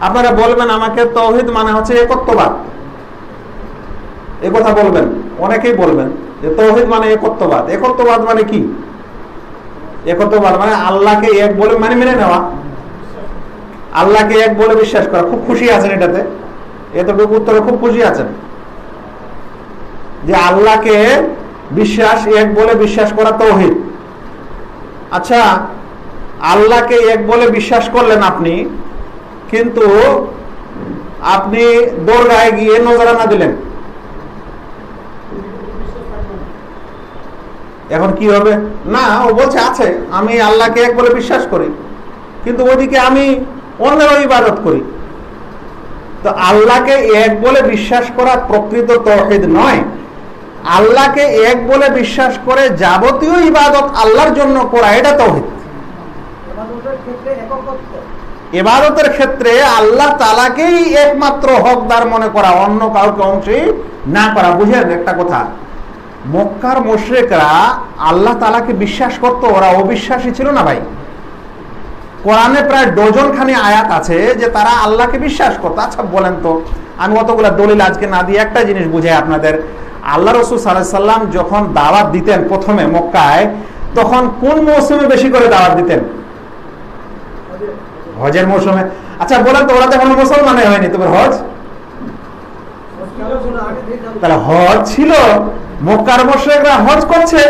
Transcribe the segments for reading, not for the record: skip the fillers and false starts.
আপনারা বলবেন আমাকে তৌহিদ মানে হচ্ছে একত্ববাদ, এই কথা বলবেন, অনেকেই বলবেন যে তৌহিদ মানে একত্ববাদ। একত্ববাদ মানে কি? একত্ববাদ মানে আল্লাহকে এক বলে মানে মেনে নেওয়া, আল্লাহকে এক বলে বিশ্বাস করা। খুব খুশি আছেন এটাতে, এতটুকু উত্তরে খুব খুশি আছেন যে আল্লাহকে বিশ্বাস এক বলে বিশ্বাস করা তৌহিদ। আচ্ছা, আল্লাহকে এক বলে বিশ্বাস করলেন আপনি, কিন্তু আপনি দরগায় গিয়ে নজরানা দিলেন, এখন কি হবে? না, ও বলছে আছে আমি আল্লাহকে এক বলে বিশ্বাস করি, কিন্তু ওইদিকে আমি অন্যেরও ইবাদত করি। তো আল্লাহকে এক বলে বিশ্বাস করা প্রকৃত তাওহীদ নয়। আল্লাহকে এক বলে বিশ্বাস করে যাবতীয় ইবাদত আল্লাহর জন্য করা, এটা তাওহীদ। ইবাদতের ক্ষেত্রে আল্লাহ তাআলাকেই একমাত্র হকদার মনে করা, অন্য কাউকে অংশী না করা। বুঝেন একটা কথা, মক্কার মুশরিকরা আল্লাহ তাআলাকে বিশ্বাস করত, ওরা অবিশ্বাসী ছিল না ভাই। কোরআনে প্রায় ডজন খানি আয়াত আছে যে তারা আল্লাহকে বিশ্বাস করত। আচ্ছা বলেন তো, আমি অতগুলা দলিল আজকে না দিয়ে একটা জিনিস বুঝাই আপনাদের। আল্লাহ রাসূল সাল্লাল্লাহু আলাইহি সাল্লাম যখন দাওয়াত দিতেন প্রথমে মক্কায়, তখন কোন মৌসুমে বেশি করে দাওয়াত দিতেন? হজের মৌসুমে। আচ্ছা বলেন তো, ওরা তো এখন মুসলমানই হয়নি, তবে হজ, তাহলে হজ ছিল, মক্কার মুশরিকরা হজ করছে।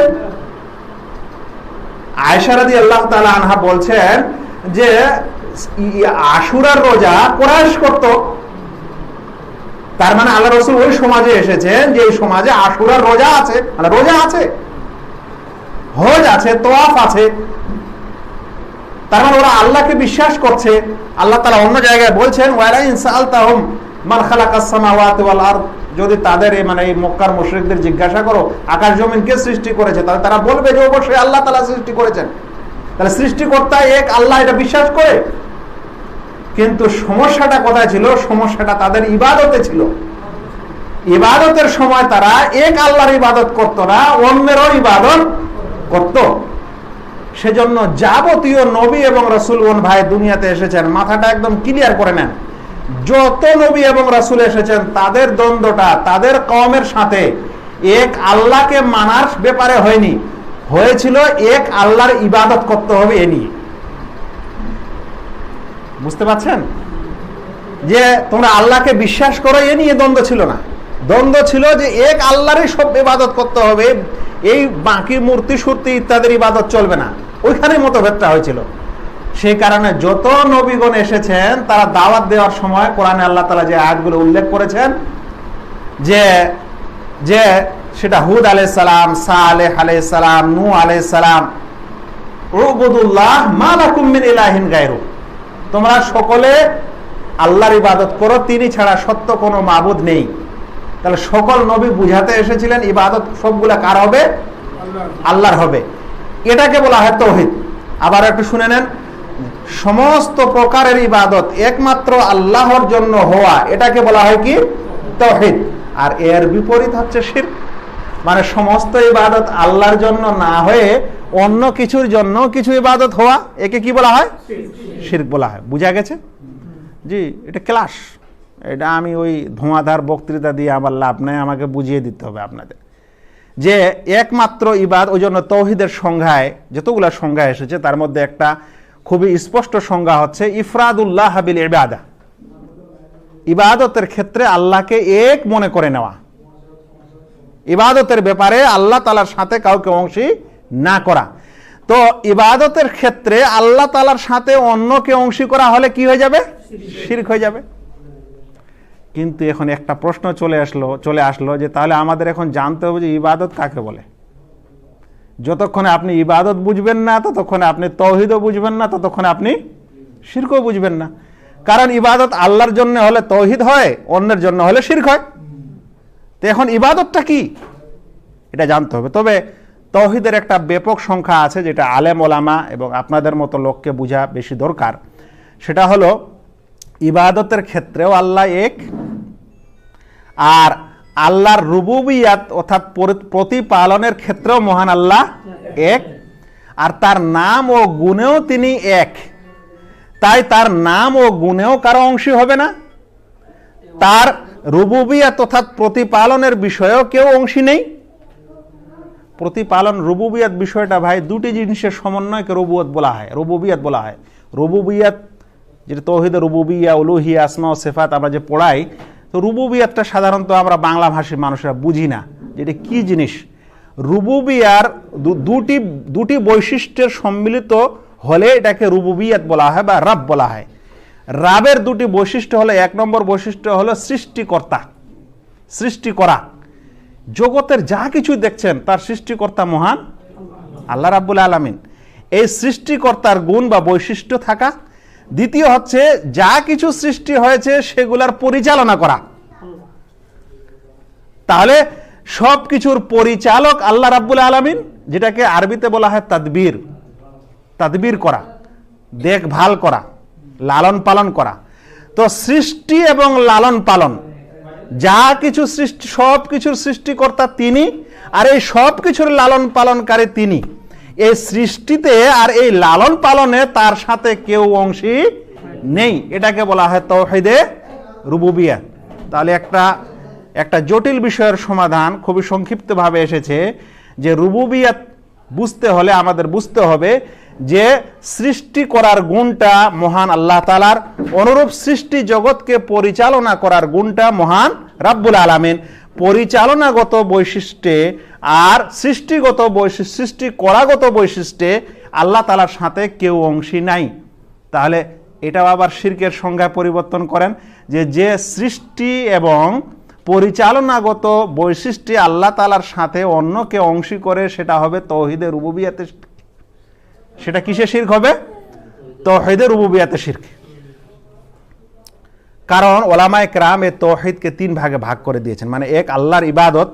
আয়েশা রাদিয়াল্লাহু তাআলা আনহা বলছেন যে আশুরার রোজা কুরাইশ করত। তার মানে আল্লাহ রাসূল ওই সমাজে এসেছেন যে এই সমাজে আশুরার রোজা আছে, মানে রোজা আছে, হজ আছে, তওয়াফ আছে। তার মানে ওরা আল্লাহকে বিশ্বাস করছে। আল্লাহ তাআলা অন্য জায়গায় বলছেন ওয়ালা ইন সাআলতাহুম মান খালাকাস সামাওয়াতি ওয়াল আরদ, যদি তাদের মানে এই মক্কার মুশরিকদের জিজ্ঞাসা করো আকাশ জমিন কে সৃষ্টি করেছে, তাহলে তারা বলবে যে অবশ্যই আল্লাহ তাআলা সৃষ্টি করেছেন। তাহলে সৃষ্টিকর্তা এক আল্লাহ, এটা বিশ্বাস করে। কিন্তু সমস্যাটা কোথায় ছিল? সমস্যাটা তাদের ইবাদতে ছিল। ইবাদতের সময় তারা এক আল্লাহর ইবাদত করত না, অন্যেরও ইবাদত করত। সেজন্য যাবতীয় নবী এবং রাসূলগণ ভাই দুনিয়াতে এসেছেন, মাথাটা একদম ক্লিয়ার করে নেন। যত নবী এবং রাসূল এসেছেন তাদের দ্বন্দ্বটা তাদের কওমের সাথে এক আল্লাহকে মানার ব্যাপারে হয়নি, হয়েছিল এক আল্লাহর ইবাদত করতে হবে এ নিয়ে। বুঝতে পারছেন যে তোমরা আল্লাহকে বিশ্বাস করো, এ নিয়ে দ্বন্দ্ব ছিল না। দ্বন্দ্ব ছিল যে এক আল্লাহরই সব ইবাদত করতে হবে, এই বাকি মূর্তি সুর্তি ইত্যাদির ইবাদত চলবে না, ওইখানে মতভেদটা হয়েছিল। সেই কারণে যত নবীগণ এসেছেন তারা দাওয়াত দেওয়ার সময় কোরআনে আল্লাহ তাআলা যে আয়াতগুলো উল্লেখ করেছেন যে যে সেটা হুদ আলাইহিস সালাম, সালেহ আলাইহিস সালাম, নূহ আলাইহিস সালাম, উবুদুল্লাহ মা লাকুম মিন ইলাহিন গায়রু, তোমরা সকলে আল্লাহর ইবাদত করো, তিনি ছাড়া সত্য কোনো মাবুদ নেই। তাহলে সকল নবী বুঝাতে এসেছিলেন ইবাদত সবগুলা কার হবে? আল্লাহর হবে। এটাকে বলা হয় তাওহীদ। আবার একটু শুনে নেন, সমস্ত প্রকারের ইবাদত একমাত্র আল্লাহর জন্য হওয়া, এটাকে বলা হয় কি? তাওহীদ। আর এর বিপরীত হচ্ছে শিরক, মানে সমস্ত ইবাদত আল্লাহর জন্য না হয়ে অন্য কিছুর জন্য কিছু ইবাদত হওয়া, একে কি বলা হয়? শিরক বলা হয়। বুঝা গেছে? জি, এটা ক্লাস, এটা আমি ওই ধোঁয়াধার বক্তৃতা দিয়ে আমার লাভ নাই, আমাকে বুঝিয়ে দিতে হবে আপনাদের যে একমাত্র ইবাদত। ওই জন্য তাওহীদের সংজ্ঞায় যতগুলো সংজ্ঞা এসেছে তার মধ্যে একটা খুবই স্পষ্ট সংজ্ঞা হচ্ছে ইফরাদুল্লাহ বিল ইবাদা, ইবাদতের ক্ষেত্রে আল্লাহকে এক মনে করে নেওয়া, ইবাদতের ব্যাপারে আল্লাহ তাআলার সাথে কাউকে অংশী না করা। তো ইবাদতের ক্ষেত্রে আল্লাহ তাআলার সাথে অন্যকে অংশী করা হলে কি হয়ে যাবে? শিরক হয়ে যাবে। কিন্তু এখন একটা প্রশ্ন চলে আসলো যে তাহলে আমাদের এখন জানতে হবে যে ইবাদত কাকে বলে। যতক্ষণে আপনি ইবাদত বুঝবেন না ততক্ষণে আপনি তাওহীদও বুঝবেন না, ততক্ষণে আপনি শিরকও বুঝবেন না। কারণ ইবাদত আল্লাহর জন্য হলে তাওহীদ হয়, অন্যের জন্য হলে শিরক হয়। তো এখন ইবাদতটা কি এটা জানতে হবে। তবে তাওহীদের একটা ব্যাপক সংখ্যা আছে যেটা আলেম ওলামা এবং আপনাদের মতো লোককে বোঝা বেশি দরকার। সেটা হলো ইবাদতের ক্ষেত্রেও আল্লাহ এক, আর আল্লাহর রুবুবিয়াত অর্থাৎ প্রতিপালনের ক্ষেত্রেও মহান আল্লাহ এক, আর তার নাম ও গুণেও তিনি এক। তাই তার নাম ও গুণেও কারো অংশী হবে না, তার রুবুবিয়াত অর্থাৎ প্রতিপালনের বিষয়েও কেউ অংশী নেই। প্রতিপালন রুবুবিয়াত বিষয়টা ভাই দুটি জিনিসের সমন্বয়কে রুবুবিয়াত বলা হয়। রুবুবিয়াত যেটা তৌহিদে রুবুবিয়া, উলুহিয়া, আসমা ও সিফাত আমরা যে পড়াই, তো রুবুবিয়াতটা সাধারণত আমরা বাংলা ভাষী মানুষরা বুঝি না যেটা কি জিনিস। রুবুবিয়ার দুটি বৈশিষ্ট্যের সম্মিলিত হলে এটাকে রুবুবিয়াত বলা হয় বা রাব বলা হয়। রাবের দুটি বৈশিষ্ট্য হলো, এক নম্বর বৈশিষ্ট্য হলো সৃষ্টিকর্তা, সৃষ্টি করা। জগতের যা কিছু দেখছেন তার সৃষ্টিকর্তা মহান আল্লাহ রাব্বুল আলামিন, এই সৃষ্টিকর্তার গুণ বা বৈশিষ্ট্য থাকা। দ্বিতীয় হচ্ছে যা কিছু সৃষ্টি হয়েছে সেগুলার পরিচালনা করা। তাহলে সব কিছুর পরিচালক আল্লাহ রাব্বুল আলামিন, যেটাকে আরবিতে বলা হয় তাদবীর, তাদবীর করা, দেখভাল করা, লালন পালন করা। তো সৃষ্টি এবং লালন পালন, যা কিছু সৃষ্টি, সব কিছুর সৃষ্টিকর্তা তিনি, আর এই সব কিছুর লালন পালনকারী তিনি। এই সৃষ্টিতে আর এই লালন পালনে তার সাথে কেউ অংশী নেই, এটাকে বলা হয় তাওহীদে রুবুবিয়াত। তাহলে একটা জটিল বিষয়ের সমাধান খুবই সংক্ষিপ্তভাবে এসেছে যে রুবুবিয়াত বুঝতে হলে আমাদের বুঝতে হবে যে সৃষ্টি করার গুণটা মহান আল্লাহ তাআলার, অনুরূপ সৃষ্টি জগৎকে পরিচালনা করার গুণটা মহান রাব্বুল আলামিন। পরিচালনাগত বৈশিষ্ট্যে আর সৃষ্টিগত বৈশিষ্ট্য, সৃষ্টি করাগত বৈশিষ্ট্যে আল্লাহ তাআলার সাথে কেউ অংশী নাই। তাহলে এটাও আবার শিরকের সংজ্ঞায় পরিবর্তন করেন যে সৃষ্টি এবং পরিচালনাগত বৈশিষ্ট্যে আল্লাহ তাআলার সাথে অন্যকে অংশী করে সেটা হবে তাওহীদে রুবুবিয়াতে। সেটা কিসে শিরক হবে? তাওহীদে রুবুবিয়াতে শিরক। কারণ ওলামায়ে কেরাম এই তাওহীদকে তিন ভাগে ভাগ করে দিয়েছেন। মানে এক, আল্লাহর ইবাদত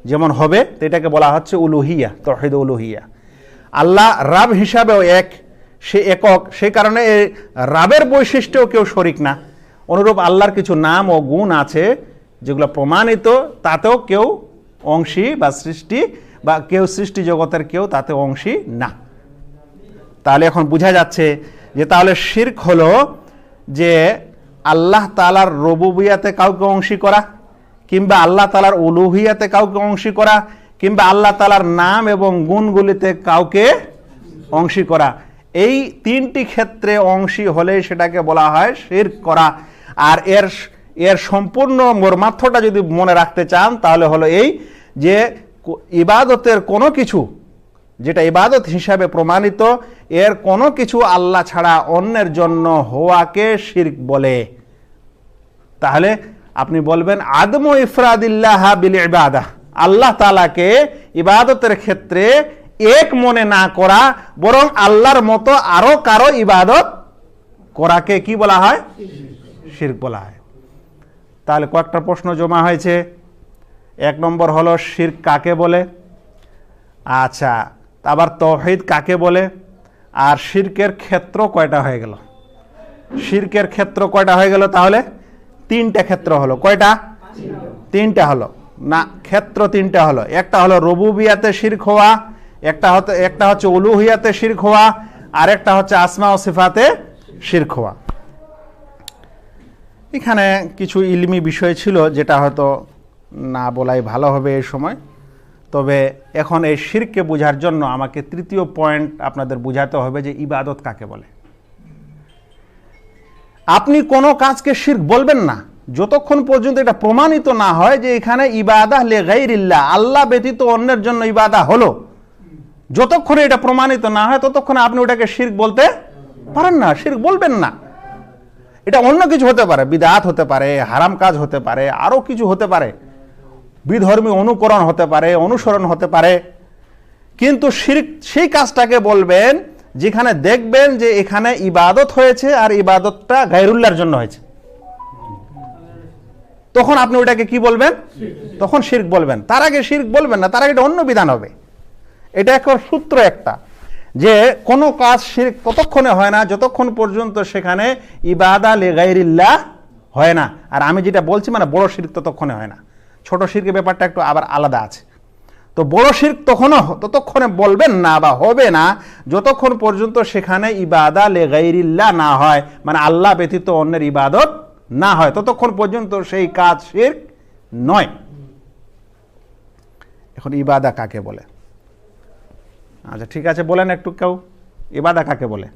যেমন হবে তো এটাকে বলা হচ্ছে উলুহিয়া, তাওহীদ উলুহিয়া। আল্লাহ রাব হিসাবেও এক, সে একক, সেই কারণে এই রাবের বৈশিষ্ট্যও কেউ শরিক না। অনুরূপ আল্লাহর কিছু নাম ও গুণ আছে যেগুলো প্রমাণিত, তাতেও কেউ অংশী বা সৃষ্টি বা কেউ সৃষ্টি জগতের কেউ তাতে অংশী না। তাহলে এখন বোঝা যাচ্ছে যে তাহলে শিরক হলো যে আল্লাহ তাআলার রুবুবিয়াতে কাউকে অংশী করা, কিংবা আল্লাহ তাআলার উলুহিয়াতে কাউকে অংশী করা, কিংবা আল্লাহ তাআলার নাম এবং গুণগুলিতে কাউকে অংশী করা। এই তিনটি ক্ষেত্রে অংশী হলে সেটাকে বলা হয় শিরক করা। আর এর সম্পূর্ণ মর্মার্থটা যদি মনে রাখতে চান তাহলে হলো এই যে ইবাদতের কোনো কিছু যেটা ইবাদত হিসাবে প্রমাণিত, এর কোনো কিছু আল্লাহ ছাড়া অন্যের জন্য হওয়াকে শিরক বলে। তাহলে আপনি বলবেন আদমু ইফরাদিল্লাহ বিল ইবাদাহ, আল্লাহ তাআলাকে ইবাদতের ক্ষেত্রে এক মনে না করা, বরং আল্লাহর মতো আরো কারো ইবাদত করাকে কি বলা হয়? শিরক বলা হয়। তাহলে কয়েকটা প্রশ্ন জমা হয়েছে। এক নম্বর হলো শিরক কাকে বলে, আচ্ছা আবার তাওহীদ কাকে বলে, আর শিরকের ক্ষেত্র কয়টা হয়ে গেল? শিরকের ক্ষেত্র কয়টা হয়ে গেল? তাহলে তিনটা ক্ষেত্র হলো। কয়টা? তিনটা হলো না, ক্ষেত্র তিনটা হলো। একটা হলো রুবুবিয়াতে শিরক হওয়া, একটা হচ্ছে উলুহিয়াতে শিরক হওয়া, আর একটা হচ্ছে আসমা ও সিফাতে শিরক হওয়া। এখানে কিছু ইলমি বিষয় ছিল যেটা হয়তো না বলাই ভালো হবে এই সময়। তবে এখন এই শিরককে বোঝার জন্য আমাকে তৃতীয় পয়েন্ট আপনাদের বোঝাতে হবে যে ইবাদত কাকে বলে। আপনি কোনো কাজকে শিরক বলবেন না যতক্ষণ পর্যন্ত এটা প্রমাণিত না হয় যে এখানে ইবাদাহ লিগাইরিল্লাহ, আল্লাহ ব্যতীত অন্যের জন্য ইবাদা হলো। যতক্ষণ এটা প্রমাণিত না হয় ততক্ষণ আপনি ওটাকে শিরক বলতে পারেন না, শিরক বলবেন না। এটা অন্য কিছু হতে পারে, বিদআত হতে পারে, হারাম কাজ হতে পারে, আরো কিছু হতে পারে, বিধর্মী অনুকরণ হতে পারে, অনুসরণ হতে পারে। কিন্তু শিরক সেই কাজটাকে বলবেন যেখানে দেখবেন যে এখানে ইবাদত হয়েছে আর ইবাদতটা গায়রুল্লাহর জন্য হয়েছে, তখন আপনি ওটাকে কি বলবেন? তখন শিরক বলবেন। তার আগে শিরক বলবেন না, তার আগে এটা অন্য বিধান হবে। এটা একটা সূত্র, একটা যে কোনো কাজ শিরক ততক্ষণে হয় না যতক্ষণ পর্যন্ত সেখানে ইবাদা লিগাইরিল্লাহ হয় না। আর আমি যেটা বলছি মানে বড় শিরক ততক্ষণে হয় না, ছোট শিরকের ব্যাপারটা একটু আবার আলাদা আছে। তো বড় শিরক ততক্ষণে বলবেন না বা হবে না যতক্ষণ পর্যন্ত সেখানে ইবাদা লিগাইরিল্লাহ না হয়, মানে আল্লাহ ব্যতীত অন্যের ইবাদত না হয়, ততক্ষণ পর্যন্ত সেই কাজ শিরক নয়। এখন ইবাদা কাকে বলে? আচ্ছা ঠিক আছে, বলেন একটু কেউ, ইবাদা কাকে বলে?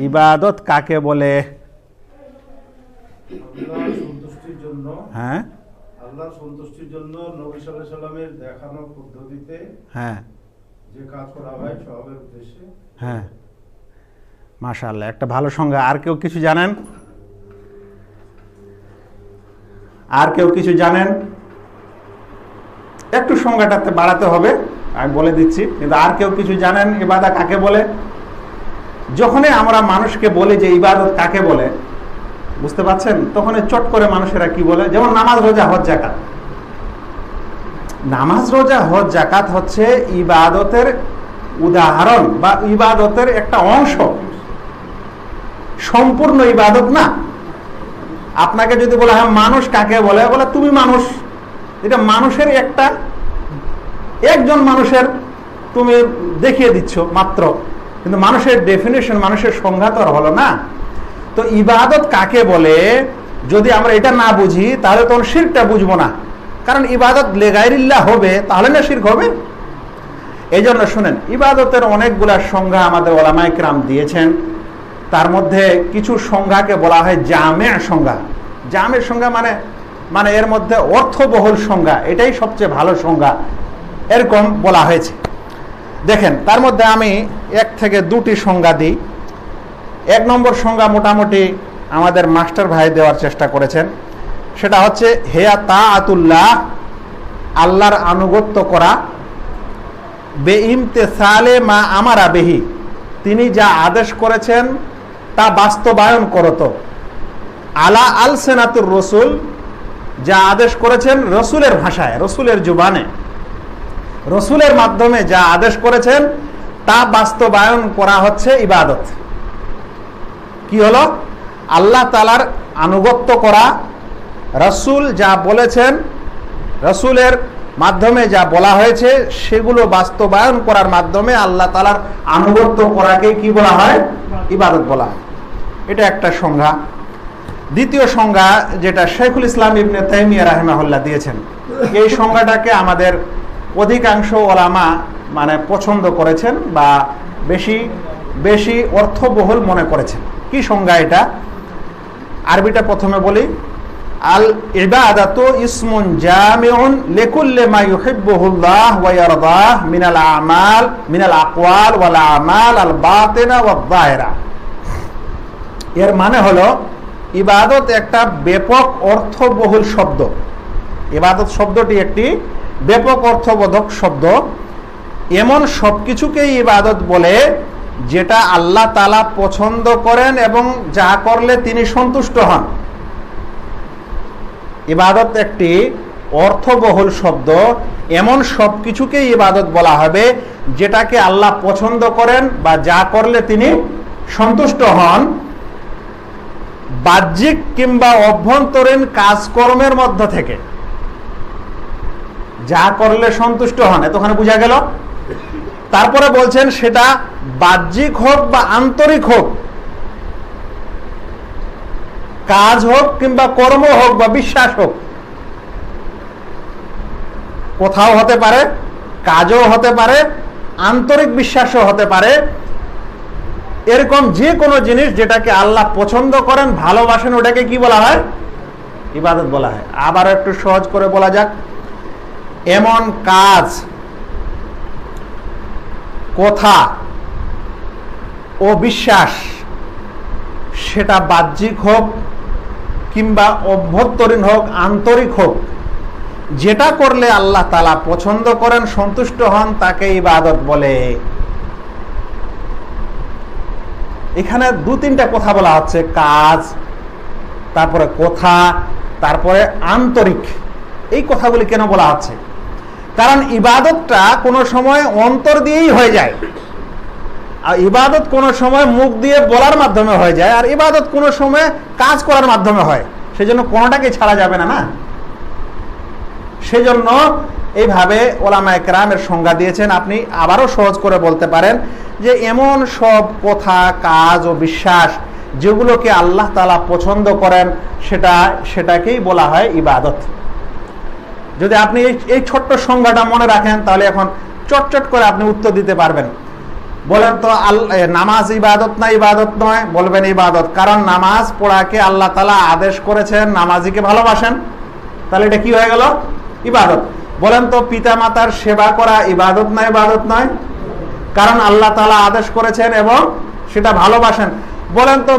ইবাদত কাকে বলে? আল্লাহর সন্তুষ্টির জন্য, হ্যাঁ, আল্লাহর সন্তুষ্টির জন্য নবী সাল্লাল্লাহু আলাইহি সাল্লামের দেখানো পদ্ধতিতে হ্যাঁ, যে কাজ করা হয় সবের উদ্দেশ্যে। হ্যাঁ, মাশাআল্লাহ, একটা ভালো সংজ্ঞা। আর কেউ কিছু জানেন? আর কেউ কিছু জানেন? একটু সংজ্ঞাটাতে বাড়াতে হবে, আমি বলে দিচ্ছি, কিন্তু আর কেউ কিছু জানেন ইবাদত কাকে বলে? যখনই আমরা মানুষকে বলি যে ইবাদত কাকে বলে, বুঝতে পারছেন, তখন চট করে মানুষেরা কি বলে, যেমন নামাজ রোজা হজ যাকাত। নামাজ রোজা হজ যাকাত হচ্ছে ইবাদতের উদাহরণ বা ইবাদতের একটা অংশ, সম্পূর্ণ ইবাদত না। আপনাকে যদি বলা হয় মানুষ কাকে বলে, বলে তুমি মানুষ, এটা মানুষের একজন মানুষের তুমি দেখিয়ে দিচ্ছ মাত্র, কিন্তু মানুষের ডেফিনেশন, মানুষের সংজ্ঞা তো হলো না। তো ইবাদত কাকে বলে যদি আমরা এটা না বুঝি, তাহলে তখন শিরকটা বুঝবো না, কারণ ইবাদত লিগাইরিল্লাহ হবে, তাহলে না শিরক হবে। এই জন্য শুনেন, ইবাদতের অনেকগুলা সংজ্ঞা আমাদের ওলামায়ে কেরাম দিয়েছেন। তার মধ্যে কিছু সংজ্ঞাকে বলা হয় জামে সংজ্ঞা। জামে সংজ্ঞা মানে এর মধ্যে অর্থবহুল সংজ্ঞা, এটাই সবচেয়ে ভালো সংজ্ঞা, এরকম বলা হয়েছে। দেখেন, তার মধ্যে আমি 1 থেকে 2টি সংজ্ঞা দিই। 1 নম্বর সংজ্ঞা মোটামুটি আমাদের মাস্টার ভাই দেওয়ার চেষ্টা করেছেন, সেটা হচ্ছে হেয়া তাআতুল্লাহ, আল্লাহর আনুগত্য করা, বেইমতিসালে মা আমারা বিহি, তিনি যা আদেশ করেছেন তা বাস্তবায়ন করত, আলা আলসিনাতুর রাসূল, যা আদেশ করেছেন রসুলের ভাষায়, রসুলের জুবানে, রসুলের মাধ্যমে যা আদেশ করেছেন তা বাস্তবায়ন করা হচ্ছে ইবাদত। কি হলো? আল্লাহ তাআলার আনুগত্য করা, রসুল যা বলেছেন, রসুলের মাধ্যমে যা বলা হয়েছে সেগুলো বাস্তবায়ন করার মাধ্যমে আল্লাহ তাআলার আনুগত্য করাকে কি বলা হয়? ইবাদত বলা হয়। এটা একটা সংজ্ঞা। দ্বিতীয় সংজ্ঞা যেটা শাইখুল ইসলাম ইবনে তাইমিয়া রাহিমাহুল্লাহ দিয়েছেন, এই সংজ্ঞাটাকে আমাদের অধিকাংশ ওলামা পছন্দ করেছেন বা বেশি অর্থবহুল মনে করেছেন। কি সংজ্ঞা এটা? আরবিটা প্রথমে বলি। আল ইবাদাতু ইসমুন জামিউন লিকুল্লি মা ইউহিব্বুহুল্লাহ ওয়া ইয়ারদাহ মিনাল আকওয়াল ওয়াল আমাল আল বাতিনা ওয়াদ যাহিরা। এর মানে হলো ইবাদত একটা ব্যাপক অর্থবহুল শব্দ। ইবাদত শব্দটি একটি ব্যাপক অর্থবোধক শব্দ। এমন সবকিছুকেই ইবাদত বলে যেটা আল্লাহ তাআলা পছন্দ করেন এবং যা করলে তিনি সন্তুষ্ট হন। ইবাদত একটি অর্থবহুল শব্দ, এমন সবকিছুকেই ইবাদত বলা হবে যেটাকে আল্লাহ পছন্দ করেন বা যা করলে তিনি সন্তুষ্ট হন, বাহ্যিক কিংবা অভ্যন্তরীণ কাজকর্মের মধ্য থেকে যা করলে সন্তুষ্ট হন। এতখানে বোঝা গেল? তারপরে বলছেন সেটা বাহ্যিক হোক বা আন্তরিক হোক, কাজ হোক কিংবা কর্ম হোক বা বিশ্বাস হোক, কোথাও হতে পারে, কাজও হতে পারে, আন্তরিক বিশ্বাসও হতে পারে। এরকম যে কোনো জিনিস যেটাকে আল্লাহ পছন্দ করেন, ভালোবাসেন, ওটাকে কি বলা হয়? ইবাদত বলা হয়। আবার একটু সহজ করে বলা যাক, এমন কাজ, কথা ও বিশ্বাস, সেটা বাহ্যিক হোক কিংবা অভ্যন্তরীণ হোক, আন্তরিক হোক, যেটা করলে আল্লাহ তাআলা পছন্দ করেন, সন্তুষ্ট হন, তাকে ইবাদত বলে। এখানে 2-3টা কথা বলা হচ্ছে, কাজ, তারপরে কথা, তারপরে আন্তরিক। এই কথাগুলি কেন বলা হচ্ছে? কারণ ইবাদতটা কোনো সময় অন্তর দিয়েই হয়ে যায়, আর ইবাদত কোনো সময় মুখ দিয়ে বলার মাধ্যমে হয়ে যায়, আর ইবাদত কোনো সময় কাজ করার মাধ্যমে হয়। সেজন্য কোনোটাকে ছাড়া যাবে না। সেজন্য এইভাবে ওলামায়ে কেরামের সংজ্ঞা দিয়েছেন। আপনি আবারও সহজ করে বলতে পারেন যে এমন সব কথা, কাজ ও বিশ্বাস যেগুলোকে আল্লাহ তাআলা পছন্দ করেন সেটাকেই বলা হয় ইবাদত। যদি আপনি এই ছোট্ট সংজ্ঞাটা মনে রাখেন তাহলে এখন চটচট করে আপনি উত্তর দিতে পারবেন। বলেন তো নামাজ ইবাদত না ইবাদত নয়? বলবেন ইবাদত, কারণ নামাজ পড়াকে আল্লাহ তাআলা আদেশ করেছেন, নামাজিকে ভালোবাসেন, তাহলে এটা কি হয়ে গেল? ইবাদত। বলেন তো পিতা মাতার সেবা করা ইবাদত না ইবাদত নয়? কারণ আল্লাহ তাআলা আদেশ করেছেন এবং সেটা ভালোবাসেন। বলেন তো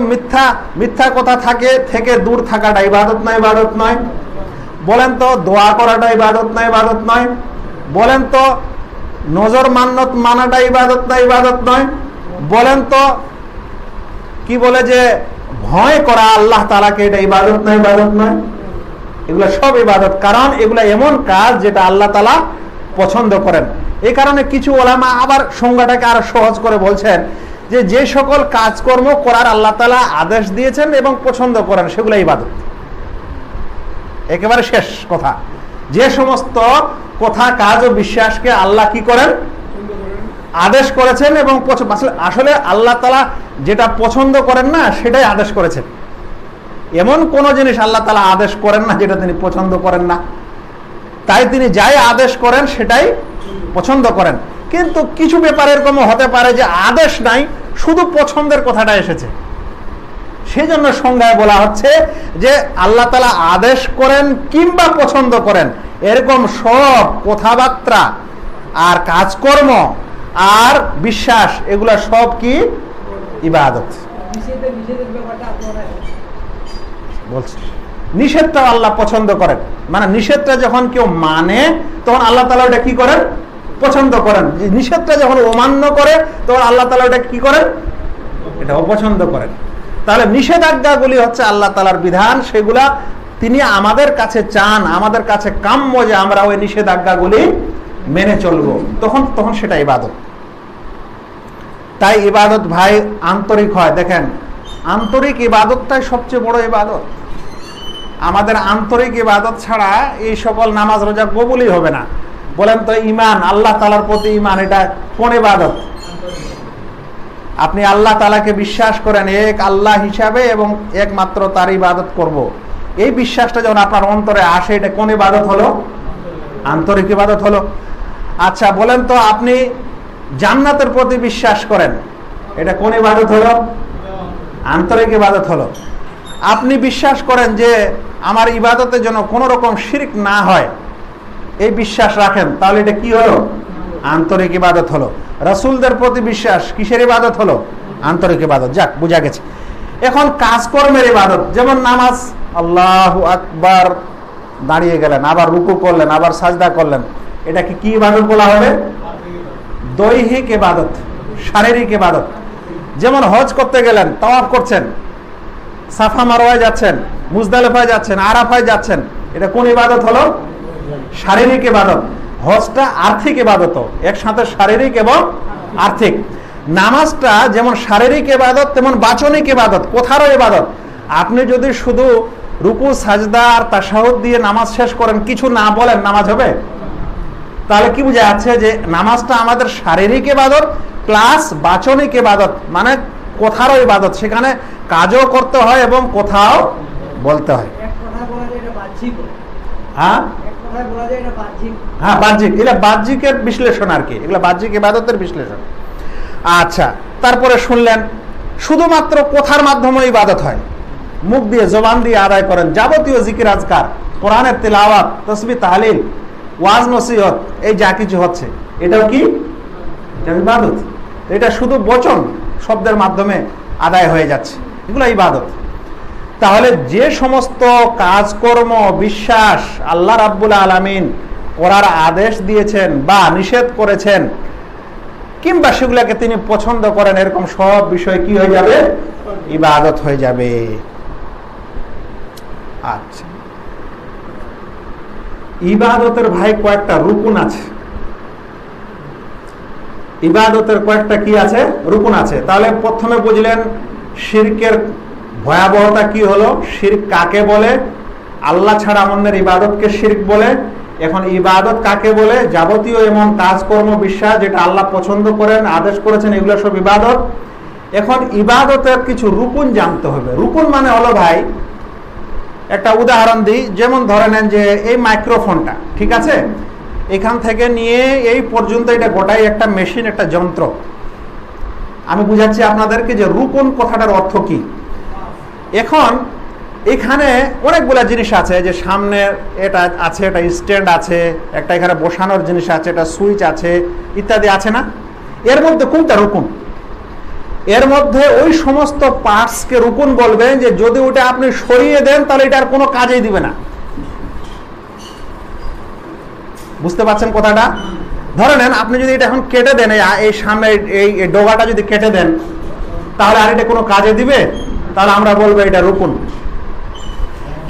মিথ্যা কথা থেকে দূর থাকাটা ইবাদত না ইবাদত নয়? বলেন তো দোয়া করাটা ইবাদত না ইবাদত নয়? বলেন তো নজর মান্নত মানাটা ইবাদত না ইবাদত নয়? বলেন তো কি বলে যে ভয় করা আল্লাহ তাআলাকে, এটা ইবাদত না ইবাদত নয়? এগুলো সব ইবাদত, কারণ এগুলো এমন কাজ যেটা আল্লাহ তাআলা পছন্দ করেন। এই কারণে কিছু ওলামা আবার সংজ্ঞাটাকে আরো সহজ করে বলছেন যে সকল কাজকর্ম করার আল্লাহ তাআলা আদেশ দিয়েছেন এবং পছন্দ করেন সেগুলো ইবাদত। একেবারে শেষ কথা, যে সমস্ত কথা, কাজ ও বিশ্বাসকে আল্লাহ কি করেন? আদেশ করেছেন এবং আসলে আল্লাহ তাআলা যেটা পছন্দ করেন না সেটাই আদেশ করেছেন। এমন কোন জিনিস আল্লাহ তাআলা আদেশ করেন না যেটা তিনি পছন্দ করেন না। তাই তিনি যাই আদেশ করেন সেটাই পছন্দ করেন। কিন্তু কিছু ব্যাপারে এরকম হতে পারে যে আদেশ নাই, শুধু পছন্দের কথাটা এসেছে। সেই জন্য সংজ্ঞায় বলা হচ্ছে যে আল্লাহ তাআলা আদেশ করেন কিংবা পছন্দ করেন এরকম সব কথাবার্তা আর কাজকর্ম আর বিশ্বাস এগুলা সব কি ইবাদত। বলছি নিষেধটা আল্লাহ পছন্দ করেন, মানে নিষেধটা যখন কেউ মানে তখন আল্লাহ তাআলা ওটা কি করেন? পছন্দ করেন। নিষেধটা যখন অমান্য করে তখন আল্লাহ তাআলা ওটা কি করেন? এটা অপছন্দ করেন। তাহলে নিষেধাজ্ঞাগুলি হচ্ছে আল্লাহ তাআলার বিধান, সেগুলা তিনি আমাদের কাছে চান, আমাদের কাছে কাম্য যে আমরা ওই নিষেধাজ্ঞাগুলি মেনে চলবো, তখন সেটা ইবাদত। তাই ইবাদত ভাই আন্তরিক হয়। দেখেন, আন্তরিক ইবাদতটাই সবচেয়ে বড় ইবাদত। আমাদের আন্তরিক ইবাদত ছাড়া এই সকল নামাজ রোজা কবুলই হবে না। বলেন তো ঈমান, আল্লাহ তাআলার প্রতি ঈমান, এটা কোন ইবাদত? আপনি আল্লাহ তাআলাকে বিশ্বাস করেন এক আল্লাহ হিসাবে এবং একমাত্র তার ইবাদত করব, এই বিশ্বাসটা যখন আপনার অন্তরে আসে, এটা কোন ইবাদত হলো? আন্তরিক ইবাদত হলো। আচ্ছা বলেন তো আপনি জান্নাতের প্রতি বিশ্বাস করেন, এটা কোন ইবাদত হলো? আন্তরিক ইবাদত হলো। আপনি বিশ্বাস করেন যে আমার ইবাদতের জন্য কোনো রকম শিরক না হয়, এই বিশ্বাস রাখেন, তাহলে এটা কি হলো? আন্তরিক ইবাদত হলো। রাসূলদের প্রতি বিশ্বাস কিসের ইবাদত হলো? আন্তরিক ইবাদত। যাক, বুঝা গেছে। এখন কাজকর্মের ইবাদত, যেমন নামাজ, আল্লাহু আকবার, দাঁড়িয়ে গেলেন, আবার রুকু করলেন, আবার সাজদা করলেন, এটা কি ইবাদত বলা হবে? দৈহিক ইবাদত, শারীরিক ইবাদত। যেমন হজ করতে গেলেন, তাওয়াফ করছেন, সাফা মারওয়ায় যাচ্ছেন, মুজদালিফায় যাচ্ছেন, আরাফায় যাচ্ছেন, এটা কোন ইবাদত হলো? শারীরিক ইবাদত। হজটা আর্থিক ইবাদত, একসাথে শারীরিক এবং আর্থিক। নামাজটা যেমন শারীরিক ইবাদত তেমন বাচনিক ইবাদত, কথারও ইবাদত। আপনি যদি শুধু রুকু সাজদা আর তাশাহুদ দিয়ে নামাজ শেষ করেন, কিছু না বলেন, নামাজ হবে? তাহলে কি বোঝা যাচ্ছে যে নামাজটা আমাদের শারীরিক ইবাদত প্লাস বাচনিক ইবাদত, মানে কথারও ইবাদত। সেখানে কাজও করতে হয় এবং কথাও বলতে হয়। হ্যাঁ হ্যাঁ, বাহ্যিক, এটা বাহ্যিকের বিশ্লেষণ আর কি, এগুলো বাহ্যিক ইবাদতের বিশ্লেষণ। আচ্ছা, তারপরে শুনলেন শুধুমাত্র কথার মাধ্যমে ইবাদত হয়, মুখ দিয়ে জবান দিয়ে আদায় করেন যাবতীয় জিকির আজকার, কোরআনের তিলাওয়াত, তাসবিহ তাহলিল, ওয়াজ নসিহত, এই যা কিছু হচ্ছে এটাও কি? এটা ইবাদত। এটা শুধু বচন শব্দের মাধ্যমে আদায় হয়ে যাচ্ছে, এগুলো ইবাদত। তাহলে যে সমস্ত কাজকর্ম বিশ্বাস আল্লাহ রাব্বুল আলামিন করার আদেশ দিয়েছেন বা নিষেধ করেছেন কিংবা সেগুলোকে তিনি পছন্দ করেন, এরকম সব বিষয় কি হয়ে যাবে? ইবাদত হয়ে যাবে। আচ্ছা, ইবাদতের ভাই কয়েকটা রুকুন আছে। ইবাদতের কয়েকটা কি আছে? রুকুন আছে। তাহলে প্রথমে বুঝলেন শিরকের ভয়াবহতা কি হলো, শিরক কাকে বলে, আল্লাহ ছাড়া অন্যের ইবাদতকে শিরক বলে, এখন ইবাদত কাকে বলে? যাবতীয় এমন কাজকর্ম বিশ্বাস যেটা আল্লাহ পছন্দ করেন, আদেশ করেছেন, এগুলো সব ইবাদত। এখন ইবাদতের কিছু রুকুন জানতে হবে। রুকুন মানে হলো ভাই, একটা উদাহরণ দিই, যেমন ধরে নেন যে এই মাইক্রোফোনটা, ঠিক আছে, এখান থেকে নিয়ে এই পর্যন্ত এটা গোটাই একটা মেশিন, একটা যন্ত্র। আমি বুঝাচ্ছি আপনাদেরকে যে রুকুন কথাটার অর্থ কি। এখন এখানে অনেকগুলা জিনিস আছে, যে সামনে এটা আছে, এটা স্ট্যান্ড আছে, একটা এখানে বসানোর জিনিস আছে, এটা সুইচ আছে, ইত্যাদি আছে না? এর মধ্যে কোনটা রুকুন? এর মধ্যে ওই সমস্ত পার্টসকে রুকুন বলবেন যে যদি ওটা আপনি সরিয়ে দেন তাহলে এটা আর কোনো কাজেই দিবে না। বুঝতে পারছেন কথাটা? ধরে নেন আপনি যদি এটা এখন কেটে দেন, এই সামনে এই ডগাটা যদি কেটে দেন, তাহলে আর এটা কোনো কাজে দিবে? তাহলে আমরা বলবো এটা রুকুন।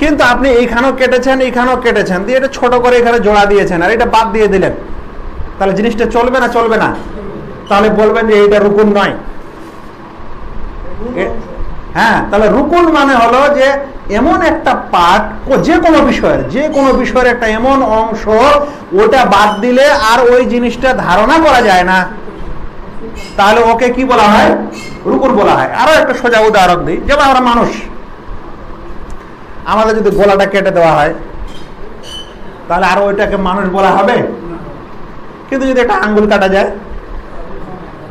কিন্তু আপনি এইখানেও কেটেছেন, এইখানেও কেটেছেন, দিয়ে এটা ছোট করে এখানে জোড়া দিয়েছেন, আর এটা বাদ দিয়ে দিলেন, তাহলে জিনিসটা চলবে না? চলবে না। তাহলে বলবেন যে এটা রুকুন নয়। হ্যাঁ, তাহলে রুকুন মানে হলো যে এমন একটা পার্ট, যে কোনো বিষয়ের একটা এমন অংশ, ওটা বাদ দিলে আর ওই জিনিসটা ধারণা করা যায় না, তাহলে ওকে কি বলা হয়? রুকুন বলা হয়। আরো একটা সোজা উদাহরণ দিই, যেমন আমরা মানুষ, আমাদের যদি গলাটা কেটে দেওয়া হয়, তাহলে আর ওইটাকে মানুষ বলা হবে? কিন্তু যদি একটা আঙ্গুল কাটা যায়,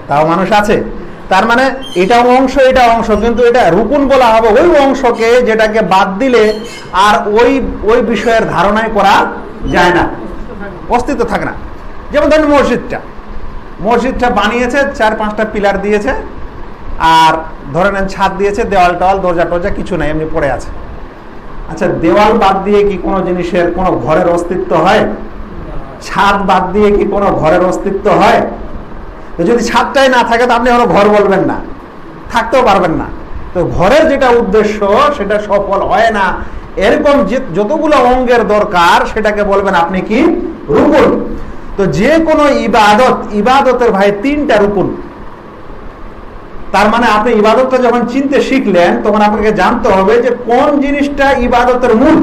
তাও মানুষ আছে। তার মানে এটাও অংশ, এটা অংশ, কিন্তু এটা রুকুন বলা হবে ওই অংশকে যেটাকে বাদ দিলে আর ওই বিষয়ের ধারণাই করা যায় না, অস্তিত্ব থাকে না। যেমন ধরেন মসজিদটা বানিয়েছে, 4-5টা পিলার দিয়েছে, আর ধরে নেন ছাদ দিয়েছে, দেওয়াল টাওয়াল দরজা টরজা কিছু নাই, এমনি পড়ে আছে। আচ্ছা, দেওয়াল বাদ দিয়ে কি কোনো জিনিসের কোনো ঘরের অস্তিত্ব হয়? ছাদ বাদ দিয়ে কি কোনো ঘরের অস্তিত্ব হয়? যদি ছাদটাই না থাকে তো আপনি কোনো ঘর বলবেন না, থাকতেও পারবেন না। তো ঘরের যেটা উদ্দেশ্য সেটা সফল হয় না, এরকম যতগুলো অঙ্গের দরকার সেটাকে বলবেন আপনি কি? রুকুন। তো যে কোনো ইবাদতের ভাই 3টা রুকুন। তার মানে আপনি ইবাদতটা যখন চিনতে শিখলেন, তখন আপনাকে জানতে হবে যে কোন জিনিসটা ইবাদতের মূল,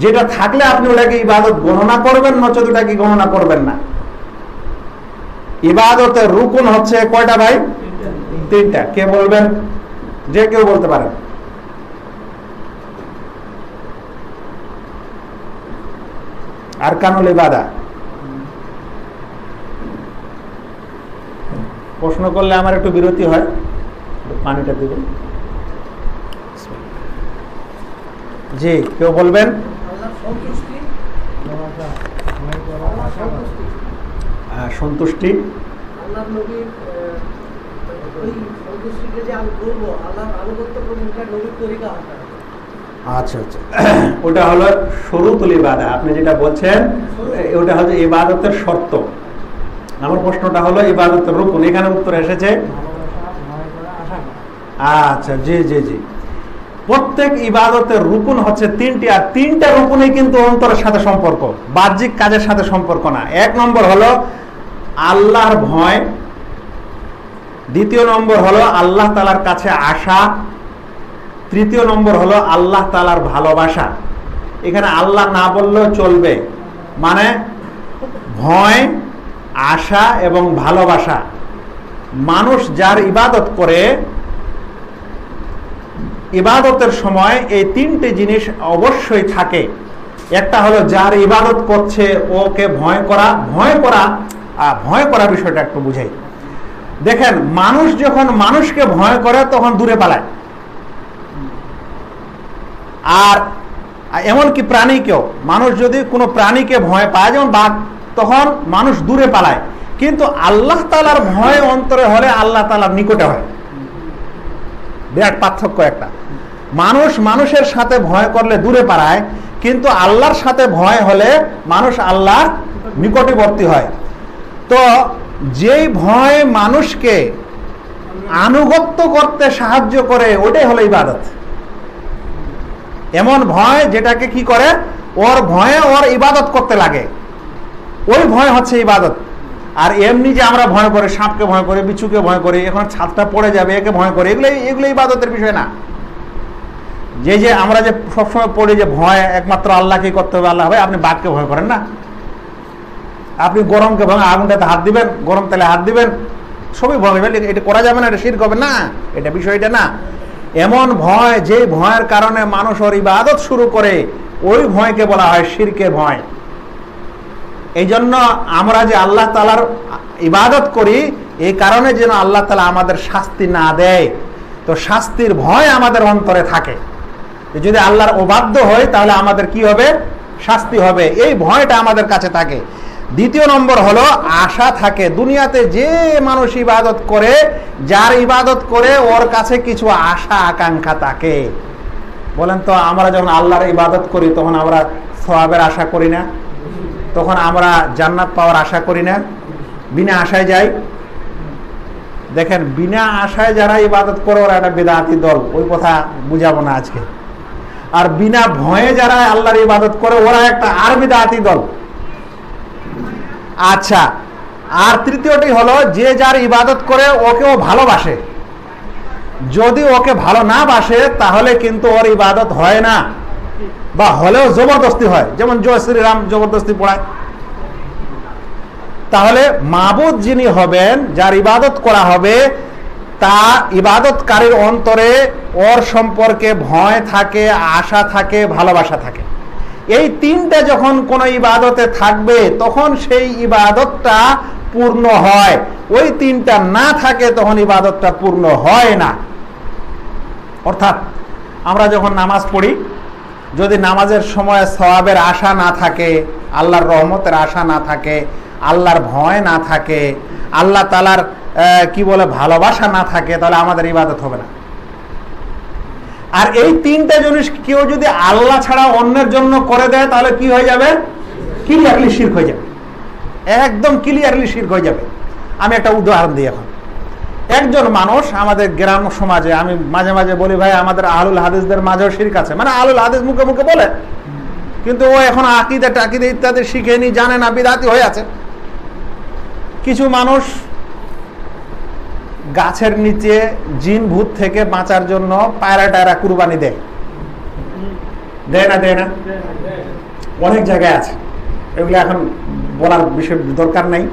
যেটা থাকলে আপনি ওটাকে ইবাদত গণনা করবেন, নচেত ওটাকে গণনা করবেন না। ইবাদতের রুকুন হচ্ছে কয়টা ভাই? 3টা। কে বলবেন? যে কেউ বলতে পারেন। আরকানুল ইবাদা। প্রশ্ন করলে আমার একটু বিরতি হয়, পানিটা দিবেন। জি, কেউ বলবেন? সন্তুষ্টি। আচ্ছা আচ্ছা, ওটা হলো শুরুতুল ইবাদা। আপনি যেটা বলছেন ওটা হচ্ছে ইবাদতের শর্ত। আমার প্রশ্নটা হলো ইবাদতের রুকুন, এখানে উত্তর এসেছে। আচ্ছা, জি জি জি, প্রত্যেক ইবাদতের রুকুন হচ্ছে 3টি, আর 3টা রুকুনই কিন্তু অন্তরের সাথে সম্পর্ক, বাহ্যিক কাজের সাথে সম্পর্ক না। 1 নম্বর হলো আল্লাহর ভয়, 2য় নম্বর হলো আল্লাহ তাআলার কাছে আসা, 3য় নম্বর হলো আল্লাহ তাআলার ভালোবাসা। এখানে আল্লাহ না বললেও চলবে, মানে ভয়, আশা এবং ভালোবাসা। মানুষ যার ইবাদত করে, ইবাদতের সময় এই 3টে জিনিস অবশ্যই থাকে। একটা হলো যার ইবাদত করছে ওকে ভয় করা। ভয় করা বিষয়টা একটু বুঝাই। দেখেন, মানুষ যখন মানুষকে ভয় করে তখন দূরে পালায়, আর এমনকি প্রাণীকেও। মানুষ যদি কোনো প্রাণীকে ভয় পায়, যেমন বাঘ, তখন মানুষ দূরে পালায়। কিন্তু আল্লাহ তাআলার ভয় অন্তরে হলে আল্লাহ তাআলার নিকটে হয়। বিরাট পার্থক্য একটা। মানুষ মানুষের সাথে ভয় করলে দূরে পালায়, কিন্তু আল্লাহর সাথে ভয় হলে মানুষ আল্লাহর নিকটবর্তী হয়। তো যেই ভয় মানুষকে আনুগত্য করতে সাহায্য করে, ওটাই হলো ইবাদত। এমন ভয় যেটাকে কি করে, ওর ভয়ে ওর ইবাদত করতে লাগে, ওই ভয় হচ্ছে ইবাদত। আর এমনি যে আমরা ভয় করি, সাপকে ভয় করি, বিচ্ছুকে ভয় করি, এখন ছাদটা পড়ে যাবে একে ভয় করি, এগুলো ইবাদতের বিষয় না। যে আমরা যে সবসময় পড়ি যে ভয় একমাত্র আল্লাহকে করতে হবে, আল্লাহ ভাই আপনি বাঘকে ভয় করেন না, আপনি গরমকে ভয় আগুনটাতে হাত দিবেন, গরম তেলে হাত দিবেন, সবই ভয় হবে, এটা করা যাবে না, এটা শিরক হবে না, এটা বিষয়টা না। এমন ভয় যে ভয়ের কারণে মানুষ ওর ইবাদত শুরু করে, ওই ভয়কে বলা হয় শিরকের ভয়। এই জন্য আমরা যে আল্লাহ তাআলার ইবাদত করি এই কারণে যেন আল্লাহ তাআলা আমাদের শাস্তি না দেয়, তো শাস্তির ভয় আমাদের অন্তরে থাকে। যদি আল্লাহর অবাধ্য হয় তাহলে আমাদের কি হবে? শাস্তি হবে, এই ভয়টা আমাদের কাছে থাকে। দ্বিতীয় নম্বর হলো আশা থাকে। দুনিয়াতে যে মানুষ ইবাদত করে, যার ইবাদত করে ওর কাছে কিছু আশা আকাঙ্ক্ষা থাকে। বলেন তো, আমরা যখন আল্লাহর ইবাদত করি তখন আমরা সওয়াবের আশা করি না? তখন আমরা জান্নাত পাওয়ার আশা করি না? বিনা আশায় যাই? দেখেন, বিনা আশায় যারা ইবাদত করে ওরা একটা বিদআতি দল, ওই কথা বুঝাবো না আজকে। আর বিনা ভয়ে যারা আল্লাহর ইবাদত করে ওরা একটা আর বিদআতি দল। আচ্ছা, আর তৃতীয়টি হলো যে যার ইবাদত করে ওকেও ভালোবাসে। যদি ওকে ভালো না বাসে তাহলে কিন্তু ওর ইবাদত হয় না, বা হলেও জবরদস্তি হয়, যেমন জয় শ্রীরাম জবরদস্তি পড়ায়। তাহলে মাবুদ যিনি হবেন, যার ইবাদত করা হবে, তা ইবাদতকারীর অন্তরে ওর সম্পর্কে ভয় থাকে, আশা থাকে, ভালোবাসা থাকে। এই তিনটা যখন কোন ইবাদতে থাকবে তখন সেই ইবাদতটা পূর্ণ হয়। ওই তিনটা না থাকে তখন ইবাদতটা পূর্ণ হয় না। অর্থাৎ আমরা যখন নামাজ পড়ি, যদি নামাজের সময় সওয়াবের আশা না থাকে, আল্লাহর রহমতের আশা না থাকে, আল্লাহর ভয় না থাকে, আল্লাহ তাআলার ভালোবাসা না থাকে, তাহলে আমাদের ইবাদত হবে না। আর এই তিনটা জিনিস কেউ যদি আল্লাহ ছাড়া অন্যের জন্য করে দেয় তাহলে কি হয়ে যাবে? ক্লিয়ারলি শিরক হয়ে যাবে, একদম ক্লিয়ারলি শিরক হয়ে যাবে। আমি একটা উদাহরণ দিই। এখন একজন মানুষ আমাদের গ্রাম সমাজে, আমি মাঝে মাঝে বলি ভাই আমাদের আহলুল হাদিসদের মাঝেও শিরক আছে, মানে আহলুল হাদিস মুখে মুখে বলে, কিন্তু ও এখন আকীদা টাকিদা ইত্যাদি শিখেনি, জানে না, বিদআতি হয়ে আছে। কিছু মানুষ গাছের নিচে জিন ভূত থেকে বাঁচার জন্য পায়রা টায়রা কুরবানি দেয়, দেয় না? দেয় না? অনেক জায়গায় আছে, এগুলো এখন বলার বিষয় দরকার নাই।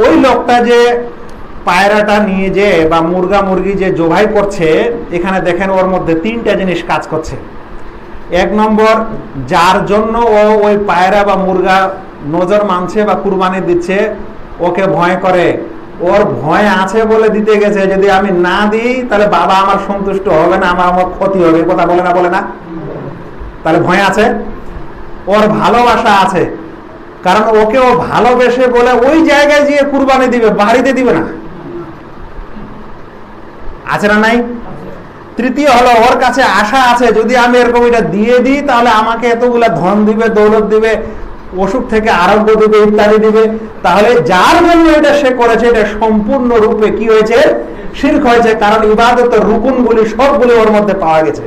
ওই লোকটা যে পায়রাটা নিয়ে যে বা মুরগা মুরগি যে জবাই করছে, এখানে দেখেন ওর মধ্যে তিনটা জিনিস কাজ করছে। এক নম্বর, যার জন্য ও ওই পায়রা বা মুরগা নজর মানছে বা কুরবানি দিচ্ছে, ওকে ভয় করে, ওর ভয় আছে বলে দিতে গেছে। যদি আমি না দিই তাহলে বাবা আমার সন্তুষ্ট হবে না, আমার ক্ষতি হবে, কথা বলে না? বলে না? তাহলে ভয় আছে। ওর ভালোবাসা আছে, কারণ ওকে ও ভালোবেসে বলে ওই জায়গায় গিয়ে কুরবানি দিবে, বাড়িতে দিবে না। আছে না নাই? তৃতীয় হলো ওর কাছে আশা আছে, যদি আমি এরকম এটা দিয়ে দিই তাহলে আমাকে এতগুলা ধন দিবে, দৌলত দিবে, অসুখ থেকে আরোগ্য দিবে, ইত্যাদি দিবে। তাহলে যার জন্য এটা সে করেছে এটা সম্পূর্ণ রূপে কি হয়েছে? শিরক হয়েছে, কারণ ইবাদতের রুকুনগুলি সবগুলি ওর মধ্যে পাওয়া গেছে।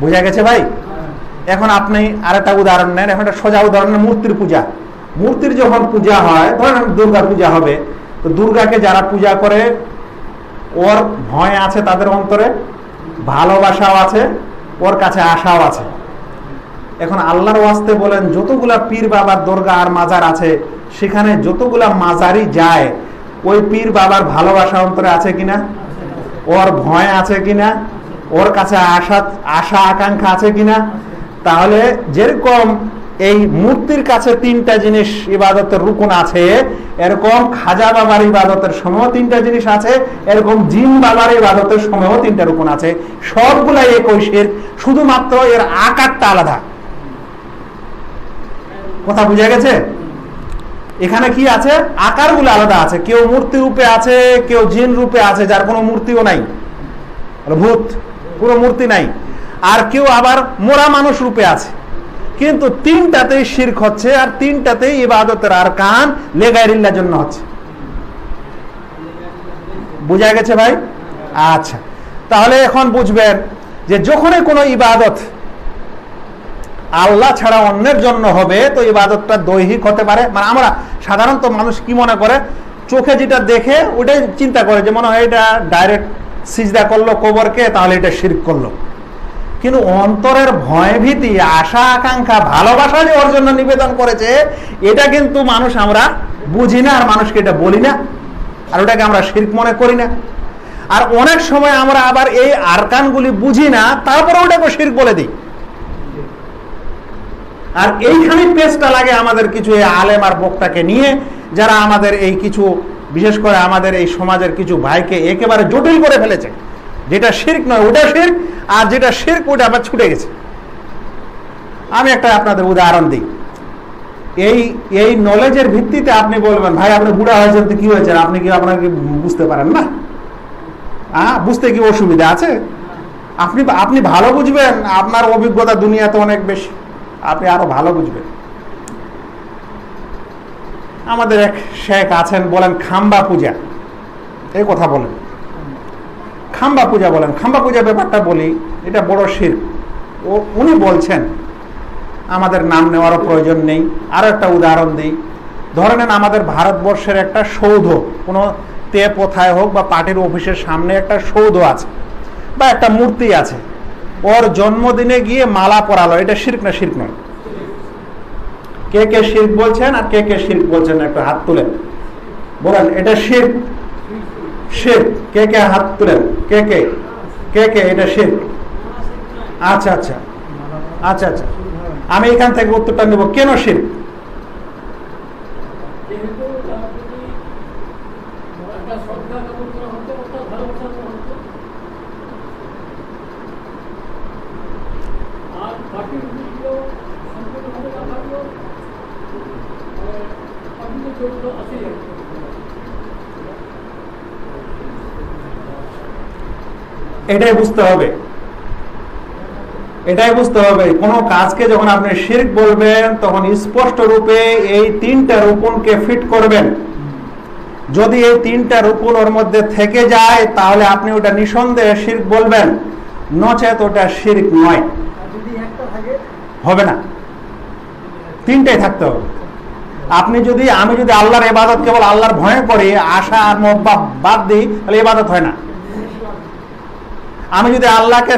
বুঝা গেছে ভাই? এখন আপনি আরেকটা উদাহরণ নেন। এখন একটা সোজা উদাহরণ, মূর্তির পূজা। মূর্তির যখন পূজা হয়, ধরেন দুর্গা পূজা হবে, তো দুর্গাকে যারা পূজা করে ওর ভয় আছে, তাদের অন্তরে ভালোবাসাও আছে, ওর কাছে আশাও আছে। এখন আল্লাহর ওয়াস্তে বলেন, যতগুলা পীর বাবার দরগা আর মাজার আছে, সেখানে যতগুলা মাজারি যায়, ওই পীর বাবার ভালোবাসা অন্তরে আছে কিনা? ওর ভয় আছে কিনা? ওর কাছে আশা আকাঙ্ক্ষা আছে কিনা? তাহলে যেরকম এই মূর্তির কাছে তিনটা জিনিস ইবাদতের রুকুন আছে, এরকম খাজা বাবার ইবাদতের সময়ও তিনটা জিনিস আছে, এরকম জিন বাবার ইবাদতের সময়ও তিনটা রুকুন আছে। সবগুলাই একই শিরক, শুধুমাত্র এর আকারটা আলাদা। কথা বুঝা গেছে? এখানে কি আছে? আকারগুলো আলাদা আছে। কেউ মূর্তি রূপে আছে, কেউ জিন রূপে আছে, যার কোনো মূর্তিও নাই, ভূত, কোনো মূর্তি নাই। আর কেউ আবার মোরা মানুষ রূপে আছে, কিন্তু তিনটাতেই শিরক হচ্ছে, আর তিনটাতেই ইবাদতের আরকান লিগাইরিল্লাহর জন্য হচ্ছে। বুঝা গেছে ভাই? আচ্ছা, তাহলে এখন বুঝবেন যে যখনই কোনো ইবাদত আল্লাহ ছাড়া অন্যের জন্য হবে, তো ইবাদতটা দৈহিক হতে পারে। মানে আমরা সাধারণত মানুষ কি মনে করে, চোখে যেটা দেখে ওটাই চিন্তা করে, যে মনে হয় এটা ডাইরেক্ট সিজদা করলো কবরকে, তাহলে এটা শিরক করলো। কিন্তু অন্তরের ভয় ভীতি, আশা আকাঙ্ক্ষা, ভালোবাসা যে ওর জন্য নিবেদন করেছে, এটা কিন্তু মানুষ আমরা বুঝি না, আর মানুষকে এটা বলি না, আর ওটাকে আমরা শিরক মনে করি না। আর অনেক সময় আমরা আবার এই আরকানগুলি বুঝি না, তারপরে ওটাকে শিরক বলে দিই। আর এইখানে পেস্টটা লাগে আমাদের কিছু এই আলেম আর বক্তাকে নিয়ে, যারা আমাদের এই কিছু, বিশেষ করে আমাদের এই সমাজের কিছু ভাইকে একেবারে জটিল করে ফেলেছে। যেটা শিরক নয় ওটা শিরক, আর যেটা শিরক ওটা আবার ছুটে গেছে। আমি একটা আপনাদের উদাহরণ দিই। এই নলেজের ভিত্তিতে আপনি বলবেন, ভাই আপনি বুড়া হয়েছেন তো কি হয়েছে, আপনি কি আপনাকে বুঝতে পারেন না? বুঝতে কি অসুবিধা আছে? আপনি ভালো বুঝবেন, আপনার অভিজ্ঞতা দুনিয়াতে অনেক বেশি, আপনি আরো ভালো বুঝবেন। আমাদের এক শেখ আছেন, বলেন খাম্বা পূজা, এই কথা বলেন, খাম্বা পূজা বলেন। খাম্বা পূজা ব্যাপারটা বলি, এটা বড় শিরক। উনি বলছেন, আমাদের নাম নেওয়ারও প্রয়োজন নেই। আরো একটা উদাহরণ দিই। ধরে নেন আমাদের ভারতবর্ষের একটা সৌধ, কোনো কোথায় হোক বা পার্টির অফিসের সামনে একটা সৌধ আছে বা একটা মূর্তি আছে, ওর জন্মদিনে গিয়ে মালা পরালো, এটা শিরক না শিরক নয়? কে কে শিরক বলছেন আর কে কে শিরক বলছেন একটু হাত তুলেন, বলেন এটা শিরক। শিরক কে কে হাত তুলেন, কে কে কে কে এটা শিরক? আচ্ছা আচ্ছা আচ্ছা আচ্ছা, আমি এখান থেকে উত্তরটা নেব, কেন শিরক? এটাই বুঝতে হবে, এটাই বুঝতে হবে। কোনো কাজকে যখন আপনি শিরক বলবেন, তখন স্পষ্ট রূপে এই তিনটা রুকনকে ফিট করবেন। যদি এই তিনটা রুকন ওর মধ্যে থেকে যায়, তাহলে আপনি ওটা নিঃসন্দেহে শিরক বলবেন, নচেত ওটা শিরক নয়, হবে না। তিনটাই থাকতে হবে। আমি যদি আল্লাহর ইবাদত কেবল আল্লাহর ভয়ে করি, আশা আর মোহব্বত বাদ দিই, তাহলে ইবাদত হয় না। আমি যদি আল্লাহকে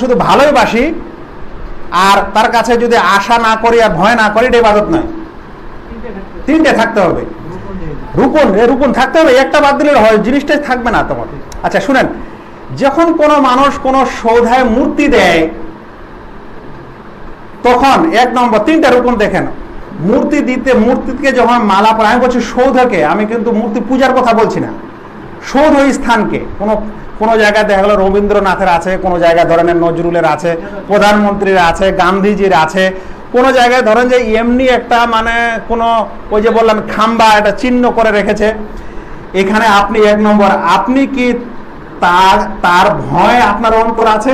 শুধু ভালোই বাসি আর তার কাছে যদি আশা না করি আর ভয় না করি, এটা ইবাদত নয়। তিনটে থাকতে হবে, রুকন থাকতে হবে। একটা বাদ দিলে হয়, জিনিসটাই থাকবে না তোমার। আচ্ছা শুনেন, যখন কোনো মানুষ কোনো সৌধায় মূর্তি দেয়, তখন এক নম্বর তিনটা রুকন দেখেন। মূর্তিকে যখন মালা পরায়, আমি বলছি সৌধকে, আমি কিন্তু মূর্তি পূজার কথা বলছি না, সৌধ স্থানকে। কোনো জায়গায় দেখা গেল রবীন্দ্রনাথের আছে, কোনো জায়গায় ধরেন নজরুলের আছে, প্রধানমন্ত্রীর আছে, গান্ধীজির আছে, কোনো জায়গায় ধরেন যে এমনি একটা মানে কোনো ওই যে বললাম খাম্বা একটা চিহ্ন করে রেখেছে। এখানে আপনি এক নম্বর, আপনি কি তার ভয় আপনার অন্তর আছে?